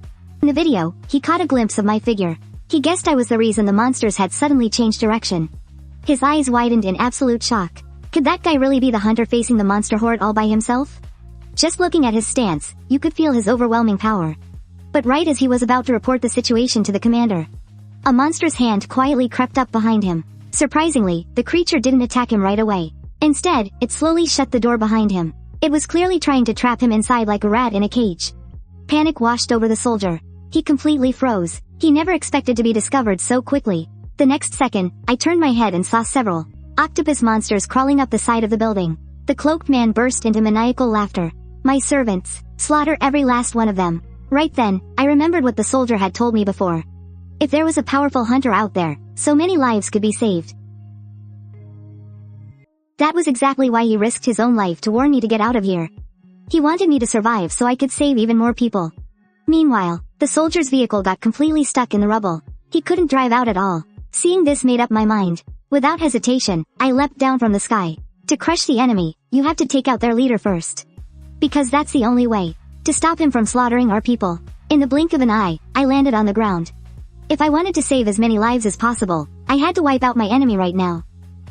In the video, he caught a glimpse of my figure. He guessed I was the reason the monsters had suddenly changed direction. His eyes widened in absolute shock. Could that guy really be the hunter facing the monster horde all by himself? Just looking at his stance, you could feel his overwhelming power. But right as he was about to report the situation to the commander, a monster's hand quietly crept up behind him. Surprisingly, the creature didn't attack him right away. Instead, it slowly shut the door behind him. It was clearly trying to trap him inside like a rat in a cage. Panic washed over the soldier. He completely froze. He never expected to be discovered so quickly. The next second, I turned my head and saw several octopus monsters crawling up the side of the building. The cloaked man burst into maniacal laughter. My servants. Slaughter every last one of them. Right then, I remembered what the soldier had told me before. If there was a powerful hunter out there, so many lives could be saved. That was exactly why he risked his own life to warn me to get out of here. He wanted me to survive so I could save even more people. Meanwhile, the soldier's vehicle got completely stuck in the rubble. He couldn't drive out at all. Seeing this made up my mind. Without hesitation, I leapt down from the sky. To crush the enemy, you have to take out their leader first. Because that's the only way to stop him from slaughtering our people. In the blink of an eye, I landed on the ground. If I wanted to save as many lives as possible, I had to wipe out my enemy right now.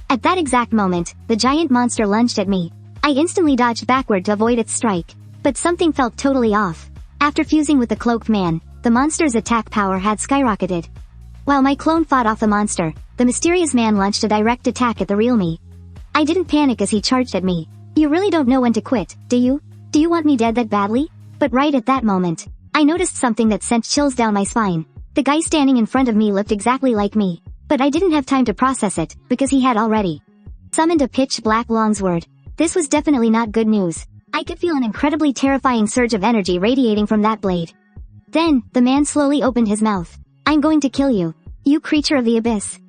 At that exact moment, the giant monster lunged at me. I instantly dodged backward to avoid its strike. But something felt totally off. After fusing with the cloaked man, the monster's attack power had skyrocketed. While my clone fought off the monster, the mysterious man launched a direct attack at the real me. I didn't panic as he charged at me. You really don't know when to quit, do you? Do you want me dead that badly? But right at that moment, I noticed something that sent chills down my spine. The guy standing in front of me looked exactly like me. But I didn't have time to process it, because he had already summoned a pitch-black longsword. This was definitely not good news. I could feel an incredibly terrifying surge of energy radiating from that blade. Then, the man slowly opened his mouth. I'm going to kill you. You creature of the abyss.